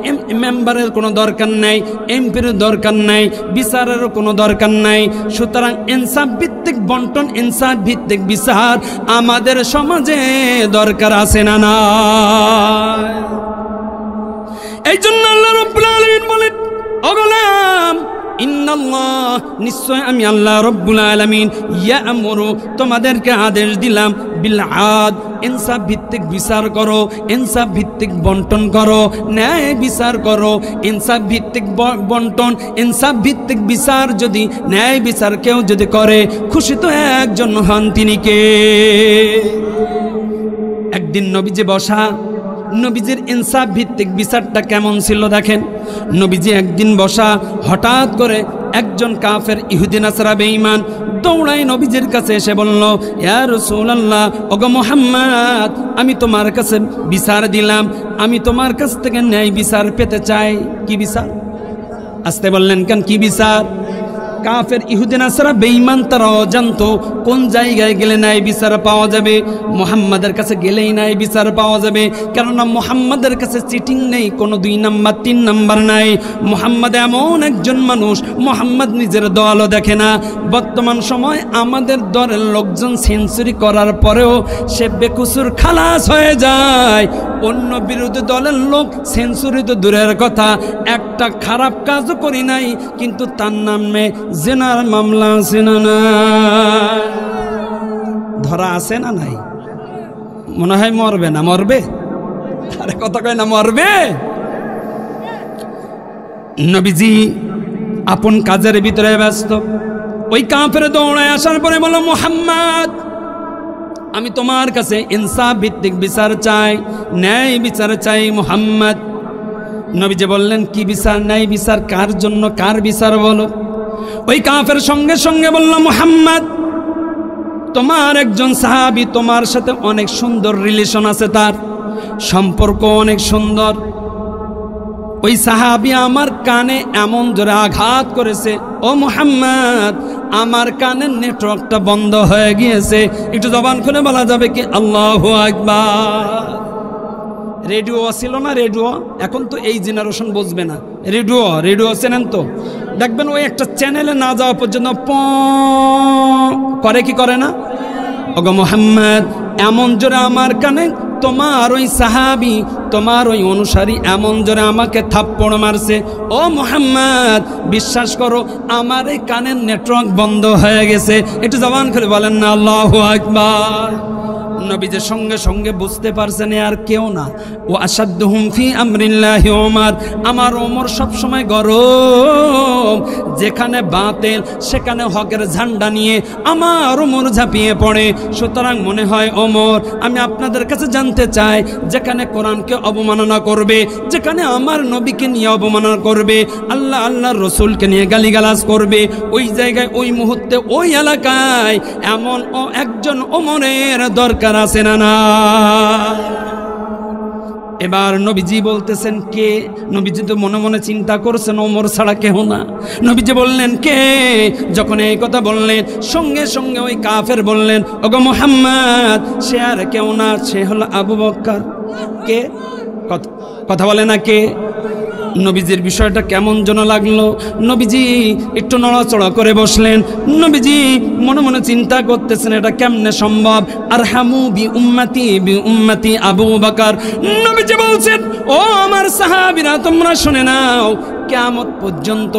S1: মেম্বারের কোনো দরকার নাই, এমপির দরকার নাই, বিচারেরও কোনো দরকার নাই। সুতরাং ইনসাফ ভিত্তিক বন্টন, ইনসাফ ভিত্তিক বিচার আমাদের সমাজে দরকার আছে না না? এই জন্য আল্লাহ রাব্বুল আলামিন বলেন, ও গোলাম, ইন্নাল্লাহ, নিশ্চয় আমি আল্লাহ রাব্বুল আলামিন, ইয়ামুরু, তোমাদেরকে আদেশ দিলাম, বিল আদ, ইনসাফ ভিত্তিক বিচার করো, ইনসাফ ভিত্তিক বন্টন করো, ন্যায় বিচার করো। ইনসাফ ভিত্তিক বন্টন, ইনসাফ ভিত্তিক বিচার যদি, ন্যায় বিচার কেউ যদি করে, খুশি তো একজন হন, তিনি কে? একদিন নবীজি বসা, নবীজির ইনসাফ ভিত্তিক বিচারটা কেমন ছিল দেখেন। নবীজি একদিন বসা, হঠাৎ করে একজন কাফের ইহুদি নাসারা বেঈমান দৌড়ায় নবীজির কাছে এসে বলল, ইয়া রাসূলুল্লাহ, ওগো মুহাম্মদ, আমি তোমার কাছে বিচার দিলাম, আমি তোমার কাছ থেকে ন্যায় বিচার পেতে চাই। কি বিচার? আসতে বললেন কেন? কি বিচার? কাফের ইহুদি নাসারা বেঈমান তারাও জানতো কোন জায়গায় গেলে ন্যায় বিচার পাওয়া যাবে। মুহাম্মাদের কাছে গেলেই ন্যায় বিচার পাওয়া যাবে, কেননা মুহাম্মাদের কাছে চিটিং নেই, কোনো 2 নাম্বার 3 নাম্বার নাই। মুহাম্মদ এমন একজন মানুষ, মুহাম্মদ নিজের দলও দেখে না। বর্তমান সময় আমাদের দলের লোকজন সেঞ্চুরি করার পরেও সে বেকুসুর খালাস হয়ে যায়। অন্য বিরোধী দলের লোক সেঞ্চুরি তো দূরের কথা, একটা খারাপ কাজও করি নাই, কিন্তু তার নামে জেনার মামলা আছে না না? ধরা আছে না নাই? মনে হয় মরবে না? মরবে? আরে কথা কয় না, মরবে। নবীজি আপন কাজের ভিতরে ব্যস্ত। ওই কাফের দৌড়ায় আসার পরে বলল, মুহাম্মদ, আমি তোমার কাছে ইনসাফ ভিত্তিক বিচার চাই, ন্যায় বিচার চাই মুহাম্মদ। নবীজি বললেন, কি বিচার? ন্যায় বিচার কার জন্য? কার বিচার বলো? ওই কাফের সঙ্গে সঙ্গে বলল, মুহাম্মদ, তোমার একজন সাহাবী, তোমার সাথে অনেক সুন্দর রিলেশন আছে, তার সম্পর্ক অনেক সুন্দর। ওই সাহাবী আমার কানে এমন জোরে আঘাত করেছে, ও মুহাম্মদ, আমার কানের নেটওয়ার্কটা বন্ধ হয়ে গিয়েছে। একটু জবান খুলে বলা যাবে কি আল্লাহু আকবার? রেডিও ছিল না? রেডিও এখন তো এই জেনারেশন বুঝবে না। রেডিও চেনেন তো? দেখবেন ওই একটা চ্যানেলে না যাওয়া পর্যন্ত করে, কি করে না? ওগো মুহাম্মদ, এমন জোরে আমার কানে তোমার ওই সাহাবী, তোমার ওই অনুসারী এমন জোরে আমাকে থাপ্পড় মারছে। ও মুহাম্মদ, বিশ্বাস করো আমার এই কানের নেটওয়ার্ক বন্ধ হয়ে গেছে। একটু জবান করে বলেন না আল্লাহু আকবার? নবীজির সঙ্গে সঙ্গে বুঝতে পারছেন আর কেউ না, ও আসাদুহুম ফি আমরিল্লাহি ওমর, আমার ওমর সব সময় গরম। যেখানে বাতিল সেখানে হকের ঝান্ডা নিয়ে আমার ওমর ঝাঁপিয়ে পড়ে। সুতরাং মনে হয় ওমর, আমি আপনাদের কাছে জানতে চাই, যেখানে কোরআনকে অবমাননা করবে, যেখানে আমার নবীকে নিয়ে অবমাননা করবে, আল্লাহর রসুলকে নিয়ে গালিগালাজ করবে, ওই জায়গায়, ওই মুহূর্তে, ওই এলাকায় এমন একজন ওমরের দরকার আছে না না? এবার নবীজি বলতেছেন, কে? নবীজি তো মনে মনে চিন্তা করছেন ওমর ছাড়া কেউ না। নবীজি বললেন, কে? যখন এই কথা বললেন, সঙ্গে সঙ্গে ওই কাফের বললেন, ওগো মুহাম্মদ, সে আর কেউ না, সে হলো আবু বকর। কে? কথা বলে না কে? নবীজির বিষয়টা কেমন যেন লাগলো। নবীজি একটু নড়াচড়া করে বসলেন। নবীজি মনে মনে চিন্তা করতেছেন, এটা কেমনে সম্ভব? আরহামু বি উম্মতি আবু বকর। নবীজি বলছেন, ও আমার সাহাবীরা, তোমরা শুনে নাও, কিয়ামত পর্যন্ত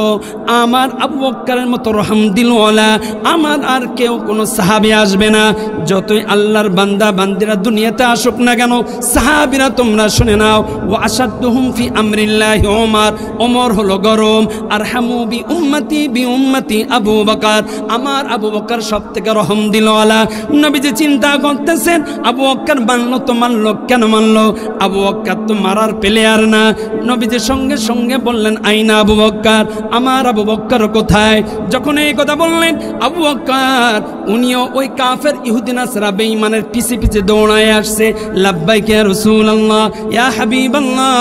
S1: আমার আবু বকরের মতো রহম দিলওয়ালা আমার আর কেউ কোনো সাহাবী আসবে না। যতই আল্লাহর বান্দা বান্দিরা দুনিয়াতে আসুক না কেন, সাহাবীরা তোমরা শুনে নাও, ওয়া আসাদুহুম ফি আমরিল্লাহি ওমর, ওমর হলো গরম। আরহামু বি উম্মতি আবু বকর, আমার আবু বকর সবথেকে রহম দিলওয়ালা। নবীজি চিন্তা করতেছেন, আবু বকর মানলো তো মানলো, কেন মানলো? আবু বকর তো মারার প্লেয়ার না। নবীজি সঙ্গে সঙ্গে বললেন, আইন না আবু বক্কর, আমার আবু বক্কর কোথায়? যখন এই কথা বললেন আবু বক্কর, উনিও ওই কাফের ইহুদি নাসরা বেঈমানের পিছে পিছে দৌড়ায় আসছে। লাব্বাইক ইয়া রাসূলুল্লাহ, ইয়া হাবিবাল্লাহ,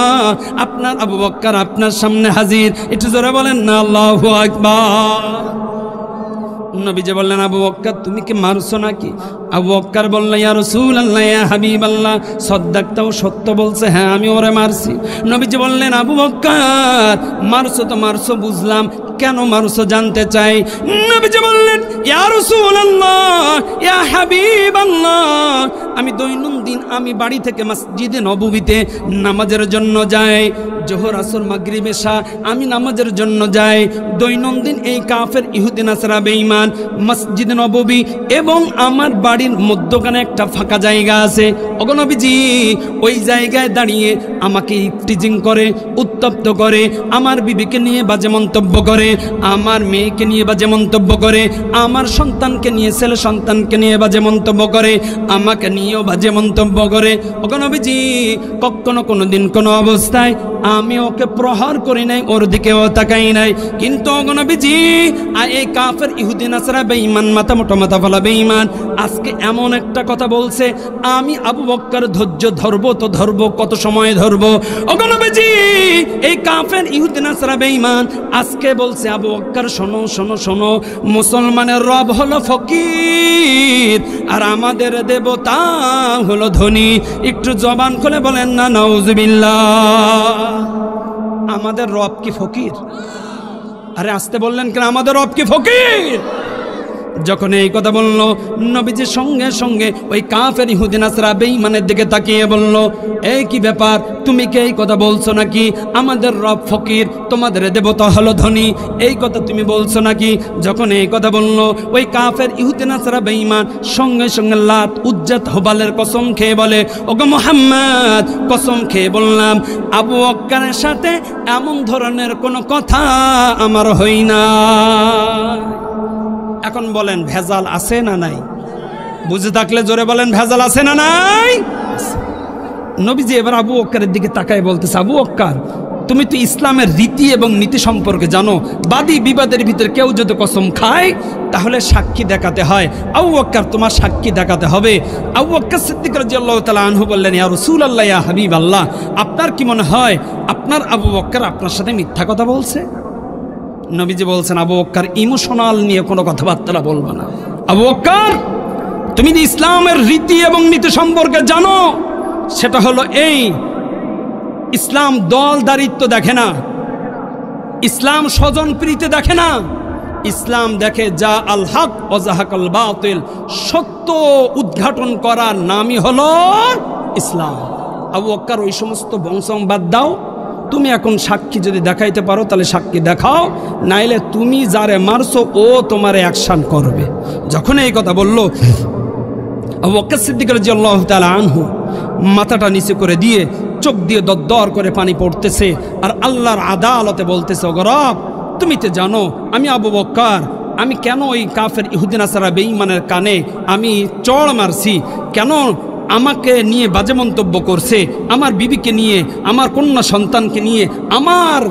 S1: আপনার আবু বক্কর আপনার সামনে হাজির। একটু জোরে বলেন না আল্লাহু আকবার। নবীজি বললেন আবু বক্কর তুমি কি মারছো নাকি? আবু বক্কর বললেন ইয়া রাসূলুল্লাহ, ইয়া হাবিবাল্লাহ, সাদ্দাকতাও সত্য বলছে, হ্যাঁ আমি ওরে মারছি। নবীজি বললেন আবু বক্কর মারছো তো মারছো বুঝলাম, কেন মারছো জানতে চাই। নবীজি বললেন ইয়া রাসূলুল্লাহ, ইয়া হাবিবাল্লাহ, আমি দৈনন্দিন আমি বাড়ি থেকে মসজিদে নববীতে নামাজের জন্য যাই, জোহর আসর মাগরিব এশা আমি নামাজের জন্য যাই। দৈনন্দিন এই কাফের ইহুদি নাসরা বেঈমান মসজিদে নববী এবং আমার বাড়ির মধ্যখানে একটা ফাঁকা জায়গা আছে। ওগো নবীজি, ওই জায়গায় দাঁড়িয়ে আমাকে টিজিং করে, উত্তপ্ত করে, আমার বিবিকে নিয়ে বাজে মন্তব্য করে, আমার মেয়েকে নিয়ে বাজে মন্তব্য করে, আমার সন্তানকে নিয়ে ছেলে সন্তানকে নিয়ে বাজে মন্তব্য করে, আমাকে নিয়েও বাজে মন্তব্য করে। ওগো নবীজি, কখনো কোনো দিন কোনো অবস্থায় আমি ওকে প্রহার করি নাই, ওর দিকেও তাকাই নাই, কিন্তু ওগো নবীজি এই কাফের ইহুদি নাসরা বেঈমান মাথা মোটা মাথা ফলা বেঈমান আজকে এমন একটা কথা বলছে, আমি আবু বক্কর ধৈর্য ধরবো তো ধরবো, কত সময় ধরবো? ওগো নবীজি, এই কাফের ইহুদি নাসরা বেঈমান আজকে বলছে আবু বক্কর শোনো শোনো শোনো, মুসলমানের রব হলো ফকির আর আমাদের দেবতা হলো ধনী। একটু জবান খুলে বলেন না নাউজুবিল্লাহ। আমাদের রব কি ফকির? আরে আসতে বললেন কেন? আমাদের রব কি ফকির? যখন এই কথা বলল নবীজি সঙ্গে সঙ্গে ওই কাফের ইহুদি নাসরা বেঈমানের দিকে তাকিয়ে বলল, এই কি ব্যাপার, তুমি কি এই কথা বলছো নাকি আমাদের রব ফকির, তোমাদের দেবতা হলো ধনী, এই কথা তুমি বলছো নাকি? যখন এই কথা বলল ওই কাফের ইহুদি নাসরা বেঈমান সঙ্গে সঙ্গে লাত উজ্জাত হুবালের কসম খেয়ে বলে, ওগো মুহাম্মদ, কসম খেয়ে বললাম আবু বক্করের সাথে এমন ধরনের কোনো কথা আমার হই না। এখন বলেন ভেজাল আছে না নাই? বুঝে থাকলে জোরে বলেন ভেজাল আছে না নাই? নবীজি এবার আবু বক্করের দিকে তাকায় বলতেছে, আবু বক্কর তুমি তো ইসলামের রীতি এবং নীতি সম্পর্কে জানো, বাদী বিবাদের ভিতরে কেউ যদি কসম খায় তাহলে সাক্ষী দেখাতে হয়। আবু বক্কর তোমার সাক্ষী দেখাতে হবে। আবু বক্কর সিদ্দিক রাদিয়াল্লাহু তাআলা আনহু বললেন, ইয়া রাসূলুল্লাহ, ইয়া হাবিবাল্লাহ, আপনার কি মনে হয় আপনার আবু বক্কর আপনার সাথে মিথ্যা কথা বলছে? নবীজি বলছেন, আবু বক্কর ইমোশনাল নিয়ে কোনো কথাবার্তা বলবো না। আবু বক্কর তুমি যে ইসলামের রীতি এবং নীতি সম্পর্কে জানো, সেটা হলো এই, ইসলাম দলদারিত্ব দেখে না, ইসলাম স্বজন প্রীতি দেখে না, ইসলাম দেখে যা আল হক ও জাহাকাল বাতিল, সত্য উদ্ঘাটন করার নামই হলো ইসলাম। আবু বক্কর ওই সমস্ত বংশং বাদ দাও, তুমি এখন সাক্ষী যদি দেখাইতে পারো তাহলে সাক্ষী দেখাও, নাইলে তুমি যারে মারছো ও তোমার অ্যাকশন করবে। যখন এই কথা বলল আবু বক্কর সিদ্দিক রাদিয়াল্লাহু তাআলা আনহু মাথাটা নিচে করে দিয়ে চোখ দিয়ে দরদর করে পানি পড়তেছে আর আল্লাহর আদালতে বলতেছে, ওগো রব তুমি তো জানো আমি আবু বক্কর, আমি কেন ওই কাফের ইহুদি নাসারা বেঈমানের কানে আমি চড় মারছি, কেন আমাকে নিয়ে বাজে মন্তব্য করছে, আমার বিবিকে নিয়ে, আমার কন্যা সন্তানকে নিয়ে, আমার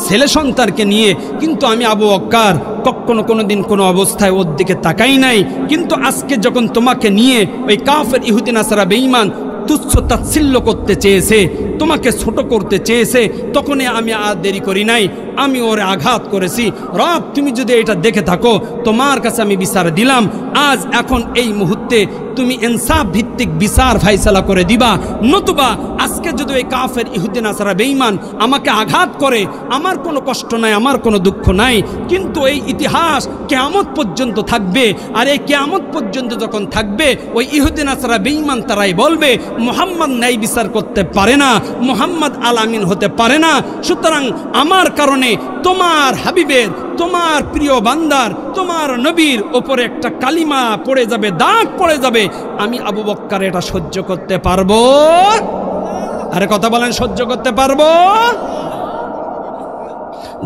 S1: ছেলে সন্তানকে নিয়ে, কিন্তু আমি আবু বক্কর কখনো কোনো দিন কোনো অবস্থায় ওর দিকে তাকাই নাই, কিন্তু আজকে যখন তোমাকে নিয়ে ওই কাফের ইহুদি নাসারা বেঈমান তুচ্ছ তাচ্ছিল্য করতে চেয়েছে, তোমাকে ছোট করতে চেয়েছে, তখনই আমি আর দেরি করি নাই, আমি ওরে আঘাত করেছি। রব তুমি যদি এটা দেখে থাকো তোমার কাছে আমি বিচার দিলাম, আজ এখন এই মুহূর্তে তুমি ইনসাফ ভিত্তিক বিচার ফাইসালা করে দিবা, নতুবা আজকে যদি ওই কাফের ইহুদি নাসারা বেঈমান আমাকে আঘাত করে আমার কোনো কষ্ট নাই, আমার কোনো দুঃখ নাই, কিন্তু এই ইতিহাস কিয়ামত পর্যন্ত থাকবে, আর এই কিয়ামত পর্যন্ত যখন থাকবে ওই ইহুদি নাসারা বেঈমান তারাই বলবে মুহাম্মদ ন্যায় বিচার করতে পারে না, মুহাম্মদ আল আমিন হতে পারে না, সুতরাং আমার কারণে তোমার হাবিবের, তোমার প্রিয় বান্দার, তোমার নবীর ওপরে একটা কালিমা পড়ে যাবে, দাগ পড়ে যাবে, আমি আবু বক্কর এটা সহ্য করতে পারবো? আরে কথা বলেন, সহ্য করতে পারবো?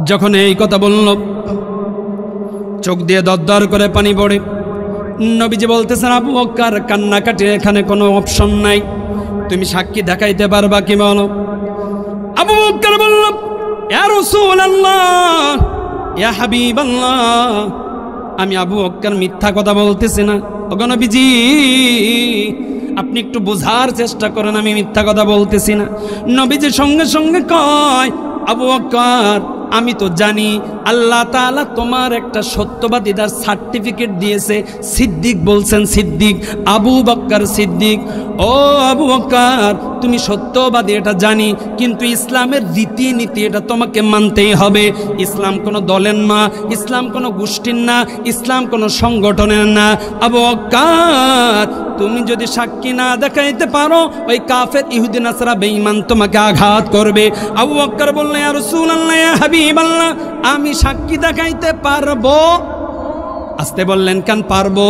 S1: যখন এই কথা বলল চোখ দিয়ে দরদর করে পানি পড়ে, নবীজি বলতেছেন, আবু বক্কর কান্নাকাটি এখানে কোনো অপশন নাই, তুমি সাক্ষী দেখাইতে পারবা কি বলো? আবু বক্কর বলল, ইয়া রাসূলুল্লাহ, ইয়া হাবিবাল্লাহ, আমি আবু বকর মিথ্যা কথা বলতেছি না। ওগো নবীজি, আপনি একটু বোঝার চেষ্টা করেন, আমি মিথ্যা কথা বলতেছি না। নবীজি সঙ্গে সঙ্গে কয়, আবু বকর, আমি তো জানি আল্লাহ তাআলা তোমার একটা সত্যবাদিতার সার্টিফিকেট দিয়েছে। সিদ্দিক বলছেন, সিদ্দিক, আবু বকর সিদ্দিক। ও আবু বকর, তুমি সত্যবাদী এটা জানি, কিন্তু ইসলামের রীতিনীতি এটা তোমাকে মানতেই হবে। ইসলাম কোনো দলের না, ইসলাম কোনো গোষ্ঠীর না, ইসলাম কোনো সংগঠনের না। আবু বকর, তুমি যদি সাক্ষী না দেখাইতে পারো, ওই কাফের ইহুদি নাসারা বেঈমান তোমাকে আঘাত করবে। আবু বকর বললেন, ইয়া রাসূলুল্লাহ, ইয়া হাবিবাল্লাহ, আমি সাক্ষী দেখাইতে পারবো। আসতে বললেন, কেন পারবো?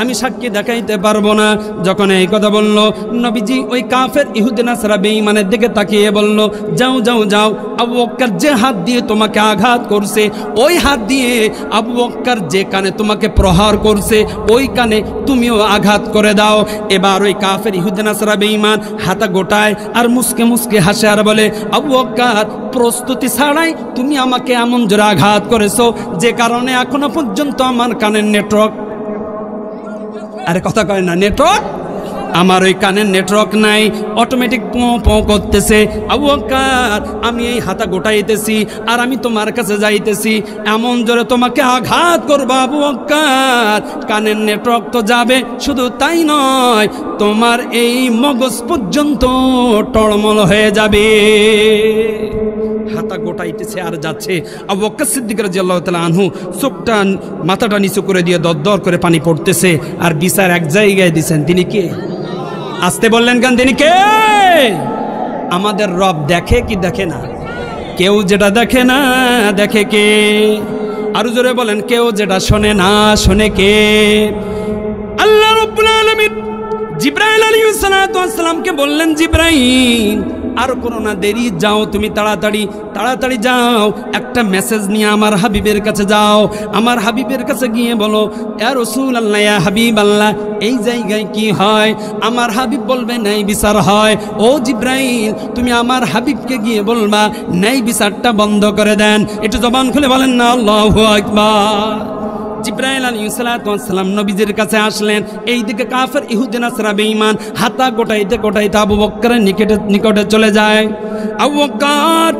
S1: আমি সাক্ষী দেখাইতে পারবো না। যখন এই কথা বলল, নবীজি ওই কাফের ইহুদি নাসারা বেঈমানের দিকে তাকিয়ে বলল, যাও যাও যাও, আবু বকর যে হাত দিয়ে তোমাকে আঘাত করছে, ওই হাত দিয়ে আবু বকর যে কানে তোমাকে প্রহার করছে, ওই কানে তুমিও আঘাত করে দাও। এবার ওই কাফের ইহুদি নাসারা বেঈমান হাতা গোটায় আর মুসকে মুসকে হাসে আর বলে, আবু বকর, প্রস্তুতি ছাড়াই তুমি আমাকে এমন জোরে আঘাত করেছো, যে কারণে এখনো পর্যন্ত আমার কানের নেটওয়ার্ক, আরে কথা কয় না, নেটওয়ার্ক, আমার ওই কানের নেটওয়ার্ক নাই, অটোমেটিক পো পো করতেছে। আবু বকর, আমি এই হাতা গোটাইতেছি আর আমি তোমার কাছে যাইতেছি, এমন জোরে তোমাকে আঘাত করবো আবু বকর, কানের নেটওয়ার্ক তো যাবে, শুধু তাই নয়, তোমার এই মগজ পর্যন্ত টলমল হয়ে যাবে। হাতা গোটাইতেছে আর যাচ্ছে। আবু বকর সিদ্দিক রাদিয়াল্লাহু তাআলা আনহু চোখটা, মাথাটা নিচু করে দিয়ে দরদর করে পানি পড়তেছে, আর বিচার এক জায়গায় দিছেন। তিনি কে? আসতে বললেন কেন? তিনি কে? আমাদের রব দেখে কি দেখে না? কেউ যেটা দেখে না, দেখে কে? আরো জোরে বলেন, কেউ যেটা শোনে না, শোনে কে? আল্লাহ রাব্বুল আলামিন জিবরাইল আলাইহিস সালাতু ওয়াস সালামকে বললেন, জিবরাইল, আর কোনো না দেরি, যাও তুমি তাড়াতাড়ি তাড়াতাড়ি যাও, একটা মেসেজ নিয়ে আমার হাবিবের কাছে যাও। আমার হাবিবের কাছে গিয়ে বলো, ইয়া রাসূলুল্লাহ, ইয়া হাবিবাল্লাহ, এই জায়গায় কি হয়? আমার হাবিব বলবে ন্যায় বিচার হয়। ও জিবরাইল, তুমি আমার হাবিবকে গিয়ে বলবা ন্যায় বিচারটা বন্ধ করে দেন। একটু জবান খুলে বলেন না আল্লাহু আকবার। জিবরাইল আলাইহিস সালাতু ওয়াস সালাম নবীজির কাছে আসলেন। এইদিকে কাফের ইহুদি নাসারা বেঈমান হাতা গোটাইতে গোটাইতে আবু বকরের নিকটে চলে যায়। আবু বকর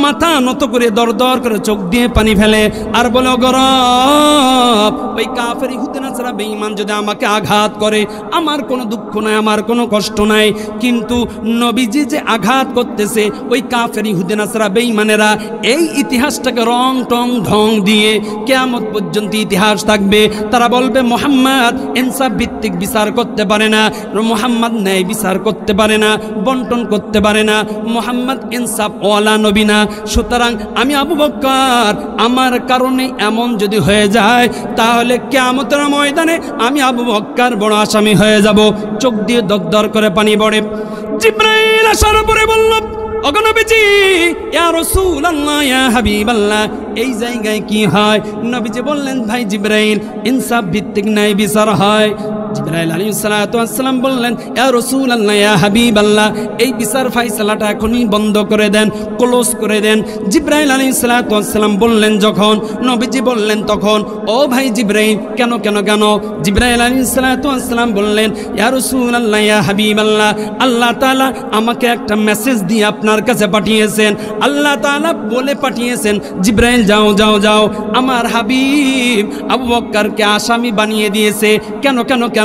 S1: মাথা নত করে দরদর করে চোখ দিয়ে পানি ফেলে আর বলে, ও রব, ওই কাফের ইহুদি নাসারা বেঈমান যদি আমাকে আঘাত করে, আমার কোনো দুঃখ নাই, আমার কোনো কষ্ট নাই, কিন্তু নবীজি যে আঘাত করতেছে, ওই কাফের ইহুদি নাসারা বেঈমানেরা এই ইতিহাসটাকে রং টং ঢং দিয়ে কিয়ামত পর্যন্ত ইতিহাস থাকবে। তারা বলবে, মুহাম্মদ ইনসাফ ভিত্তিক বিচার করতে পারে না, মুহাম্মদ ন্যায় বিচার করতে পারে না, বন্টন করতে পারে না, মুহাম্মদ ইনসাফ ওয়ালা নবী না। সুতরাং আমি আবু বকর, আমার কারণে এমন যদি হয়ে যায়, তাহলে কিয়ামতের ময়দানে আমি আবু বকর বড় আসামি হয়ে যাব। চোখ দিয়ে দরদর করে পানি পড়ে। জিবরাইল আসার পরে বলল, ওগো নবীজি, ইয়া রাসূলুল্লাহ, ইয়া হাবিবাল্লাহ, এই জায়গায় কি হয়? নবীজি বললেন, ভাই জিবরাইল, ইনসাফ ভিত্তিক ন্যায় বিচার হয়। জিবরাইল আলাইহিস সালাতু ওয়াস সালাম বললেন, ইয়া রাসূলুল্লাহ, ইয়া হাবিবাল্লাহ, এই বিচার ফায়সালাটা এখনই বন্ধ করে দেন, ক্লোজ করে দেন। জিবরাইল আলাইহিস সালাতু ওয়াস সালাম বললেন যখন, নবীজি বললেন তখন, ও ভাই জিবরাইল, কেন কেন কেন? জিবরাইল আলাইহিস সালাতু ওয়াস সালাম বললেন, ইয়া রাসূলুল্লাহ, ইয়া হাবিবাল্লাহ, আল্লাহ তাআলা আমাকে একটা মেসেজ দিয়ে আপনার কাছে পাঠিয়েছেন। আল্লাহ তাআলা বলে পাঠিয়েছেন, জিবরাইল, যাও যাও যাও, আমার হাবিব আবু বকরকে আসামি বানিয়ে দিয়েছে। কেন কেন কেন?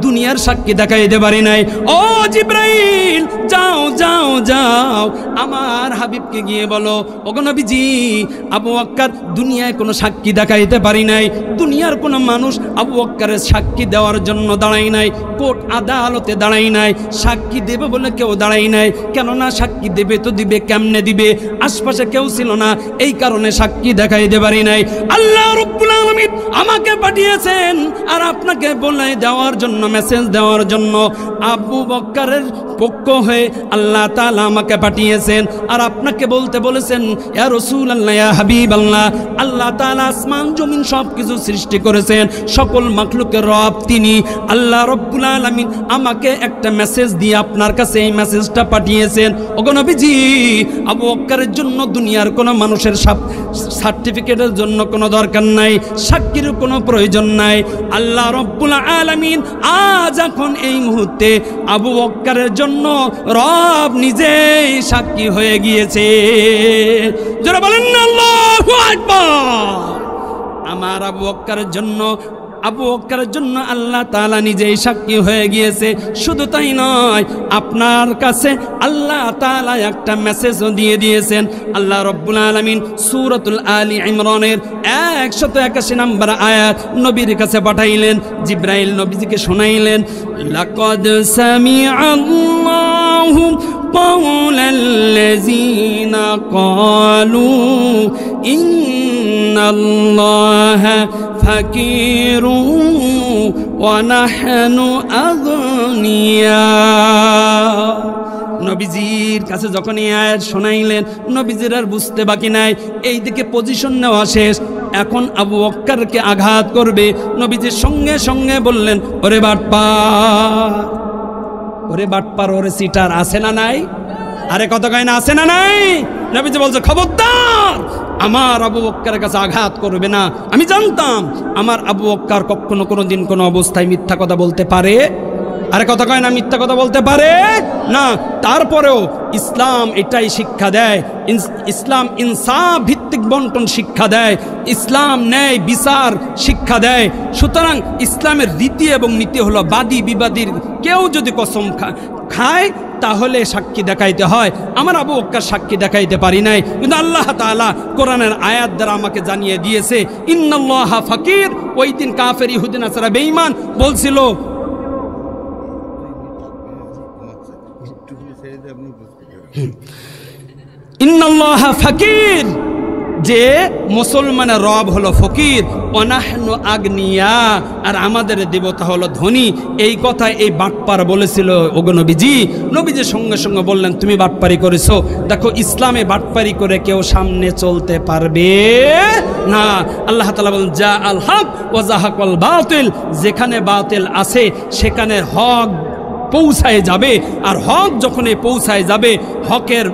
S1: দুনিয়ার সাক্ষী দেখাইতে পারি নাই। ও জিবরাইল, যাও যাও যাও, আমার হাবিবকে গিয়ে বলো, ওগো নবীজি, আবু বকর দুনিয়ায় কোনো সাক্ষী দেখাইতে পারি নাই, দুনিয়ার কোনো মানুষ আবু বকরের সাক্ষী দেওয়ার জন্য দাঁড়াই নাই, কোর্ট আদালতে দাঁড়াই নাই, সাক্ষী দেবে বলে কেউ দাঁড়াই নাই। কেননা সাক্ষী দেবে তো দিবে কেমনে দিবে? আশপাশে কেউ ছিল না, এই কারণে সাক্ষী দেখাইতে পারি নাই। আল্লাহ রাব্বুল আলামিন আমাকে পাঠিয়েছেন আর আপনাকে বলে দেওয়া দেওয়ার জন্য, মেসেজ দেওয়ার জন্য আবু বকরের পক্ষ হয়ে আল্লাহ তাআলা আমাকে পাঠিয়েছেন। আর আপনাকে বলতে বলেছেন, ইয়া রাসূলুল্লাহ, ইয়া হাবিবাল্লাহ, আল্লাহ তাআলা আসমান জমিন সব কিছু সৃষ্টি করেছেন, সকল মাখলুকের রব তিনি আল্লাহ রব্বুল আলামিন। আমাকে একটা মেসেজ দিয়ে আপনার কাছে এই মেসেজটা পাঠিয়েছেন। ওগো নবীজি, আবু বকরের জন্য দুনিয়ার কোনো মানুষের সার্টিফিকেটের জন্য কোনো দরকার নাই, সাক্ষীর কোনো প্রয়োজন নাই। আল্লাহ রব্বুল আলামিন আজ এখন এই মুহূর্তে আবু বকরের জন্য রব নিজেই সাক্ষী হয়ে গিয়েছে। যারা বলেন না আল্লাহু আকবার। আমার আবু বকরের জন্য আল্লাহ তাআলা নিজেই সাক্ষী হয়ে গিয়েছে। শুধু তাই নয়, আপনার কাছে আল্লাহ তাআলা একটা মেসেজও দিয়ে দিয়েছেন। আল্লাহ রাব্বুল আলামিন সূরাতুল আলী ইমরানের 181 নম্বর আয়াত নবীর কাছে পাঠাইলেন। জিবরাইল নবীজিকে শোনাইলেন, লাকাদ সামিআল্লাহু কাওলাল্লাযীনা ক্বালু ইন্নাল্লাহা ফাকিরু ওয়া নাহনু আগনিয়া। নবীজির কাছে যখন এই আয়াত শোনাইলেন, নবীজির আর বুঝতে বাকি নাই, এইদিকে পজিশন নেওয়া শেষ। এখন আবু বকরকে আঘাত করবে। নবীজির সঙ্গে সঙ্গে বললেন, ওরে বাটপার, ওরে বাটপার, ওরে সিটার, আছে না নাই? আরে কত কয় না, আছে না নাই? নবীজি বলছে, খবরদার, আমার আবু বকরের কাছে আঘাত করবে না। আমি জানতাম আমার আবু বকর কখনো কোনো দিন কোনো অবস্থায় মিথ্যা কথা বলতে পারে। আরে কথা কয় না, মিথ্যা কথা বলতে পারে না। তারপরেও ইসলাম এটাই শিক্ষা দেয়, ইসলাম ইনসাফ ভিত্তিক বন্টন শিক্ষা দেয়, ইসলাম ন্যায় বিচার শিক্ষা দেয়। সুতরাং ইসলামের রীতি এবং নীতি হলো, বাদী বিবাদীর কেউ যদি কসম খায় তাহলে সাক্ষী দেখাইতে হয়। আমার আবু বকর সাক্ষী দেখাইতে পারি নাই, কিন্তু আল্লাহ তাআলা কোরআনের আয়াত দ্বারা আমাকে জানিয়ে দিয়েছে, ইন্নাল্লাহা ফাকির। ওই দিন কাফের, ইহুদি, নাসারা, বেঈমান বলছিল, ইন্নাল্লাহা ফাকির, যে মুসলমানের রব হলো ফকির, ওয়ানাহনু আগনিয়া, আর আমাদের দেবতা হলো ধনী। এই কথা এই বাটপার বলেছিল। ওগো নবীজি, নবীজির সঙ্গে সঙ্গে বললেন, তুমি বাটপারি করেছো। দেখো, ইসলামে বাটপারি করে কেউ সামনে চলতে পারবে না। আল্লাহ তাআলা বলেন, জা আল হক ওয়া যাহাকাল বাতিল, যেখানে বাতিল আছে সেখানে হক পৌঁছায় যাবে। আর হক যখন পৌঁছায় যাবে, হকের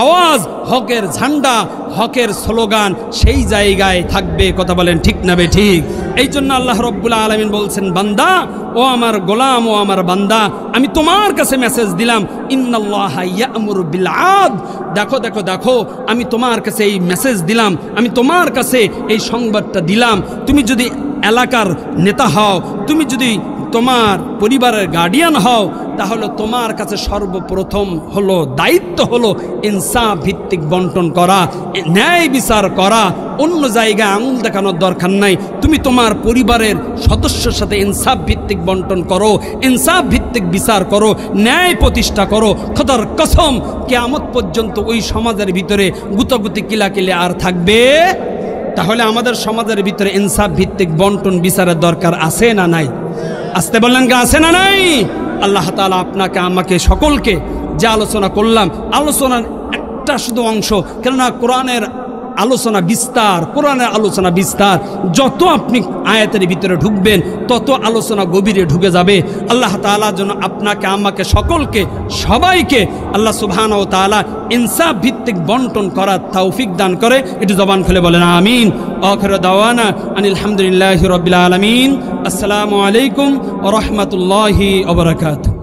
S1: আওয়াজ, হকের ঝান্ডা, হকের স্লোগান সেই জায়গায় থাকবে। কথা বলেন ঠিক না বে ঠিক? এই জন্য আল্লাহ রব্বুল আলামিন বলছেন, বান্দা, ও আমার গোলাম, ও আমার বান্দা, আমি তোমার কাছে মেসেজ দিলাম, ইন্নাল্লাহা ইয়া'মুরু বিল আদল। দেখো দেখো দেখো, আমি তোমার কাছে এই মেসেজ দিলাম, আমি তোমার কাছে এই সংবাদটা দিলাম। তুমি যদি এলাকার নেতা হও, তুমি যদি তোমার পরিবারের গার্ডিয়ান হও, তাহলে তোমার কাছে সর্বপ্রথম হলো দায়িত্ব হলো ইনসাফ ভিত্তিক বন্টন করা, ন্যায় বিচার করা। অন্য জায়গায় আঙুল দেখানোর দরকার নাই। তুমি তোমার পরিবারের সদস্যের সাথে ইনসাফ ভিত্তিক বন্টন করো, ইনসাফ ভিত্তিক বিচার করো, ন্যায় প্রতিষ্ঠা করো। খোদার কসম, কিয়ামত পর্যন্ত ওই সমাজের ভিতরে গুতাগুতি কিলাকিলি আর থাকবে। তাহলে আমাদের সমাজের ভিতরে ইনসাফ ভিত্তিক বন্টন বিচারের দরকার আছে না নাই? আসতে বললেন, আছে না নাই? আল্লাহ তাআলা আপনাকে আমাকে সকলকে যে আলোচনা করলাম, আলোচনার একটা শুধু অংশ, কেননা কোরআনের আলোচনা বিস্তার, কোরআনের আলোচনা বিস্তার। যত আপনি আয়াতের ভিতরে ঢুকবেন, তত আলোচনা গভীরে ঢুকে যাবে। আল্লাহ তাআলা যেন আপনাকে আমাকে সকলকে সবাইকে আল্লাহ সুবহানাহু ওয়া তাআলা ইনসাফ ভিত্তিক বন্টন করার তৌফিক দান করে। একটু জবান খুলে বলেন আমিন। আখিরু দাওয়ানা আনিল হামদুলিল্লাহি রাব্বিল আলামিন। আসসালামু আলাইকুম ওয়া রাহমাতুল্লাহি ওয়া বারাকাতুহু।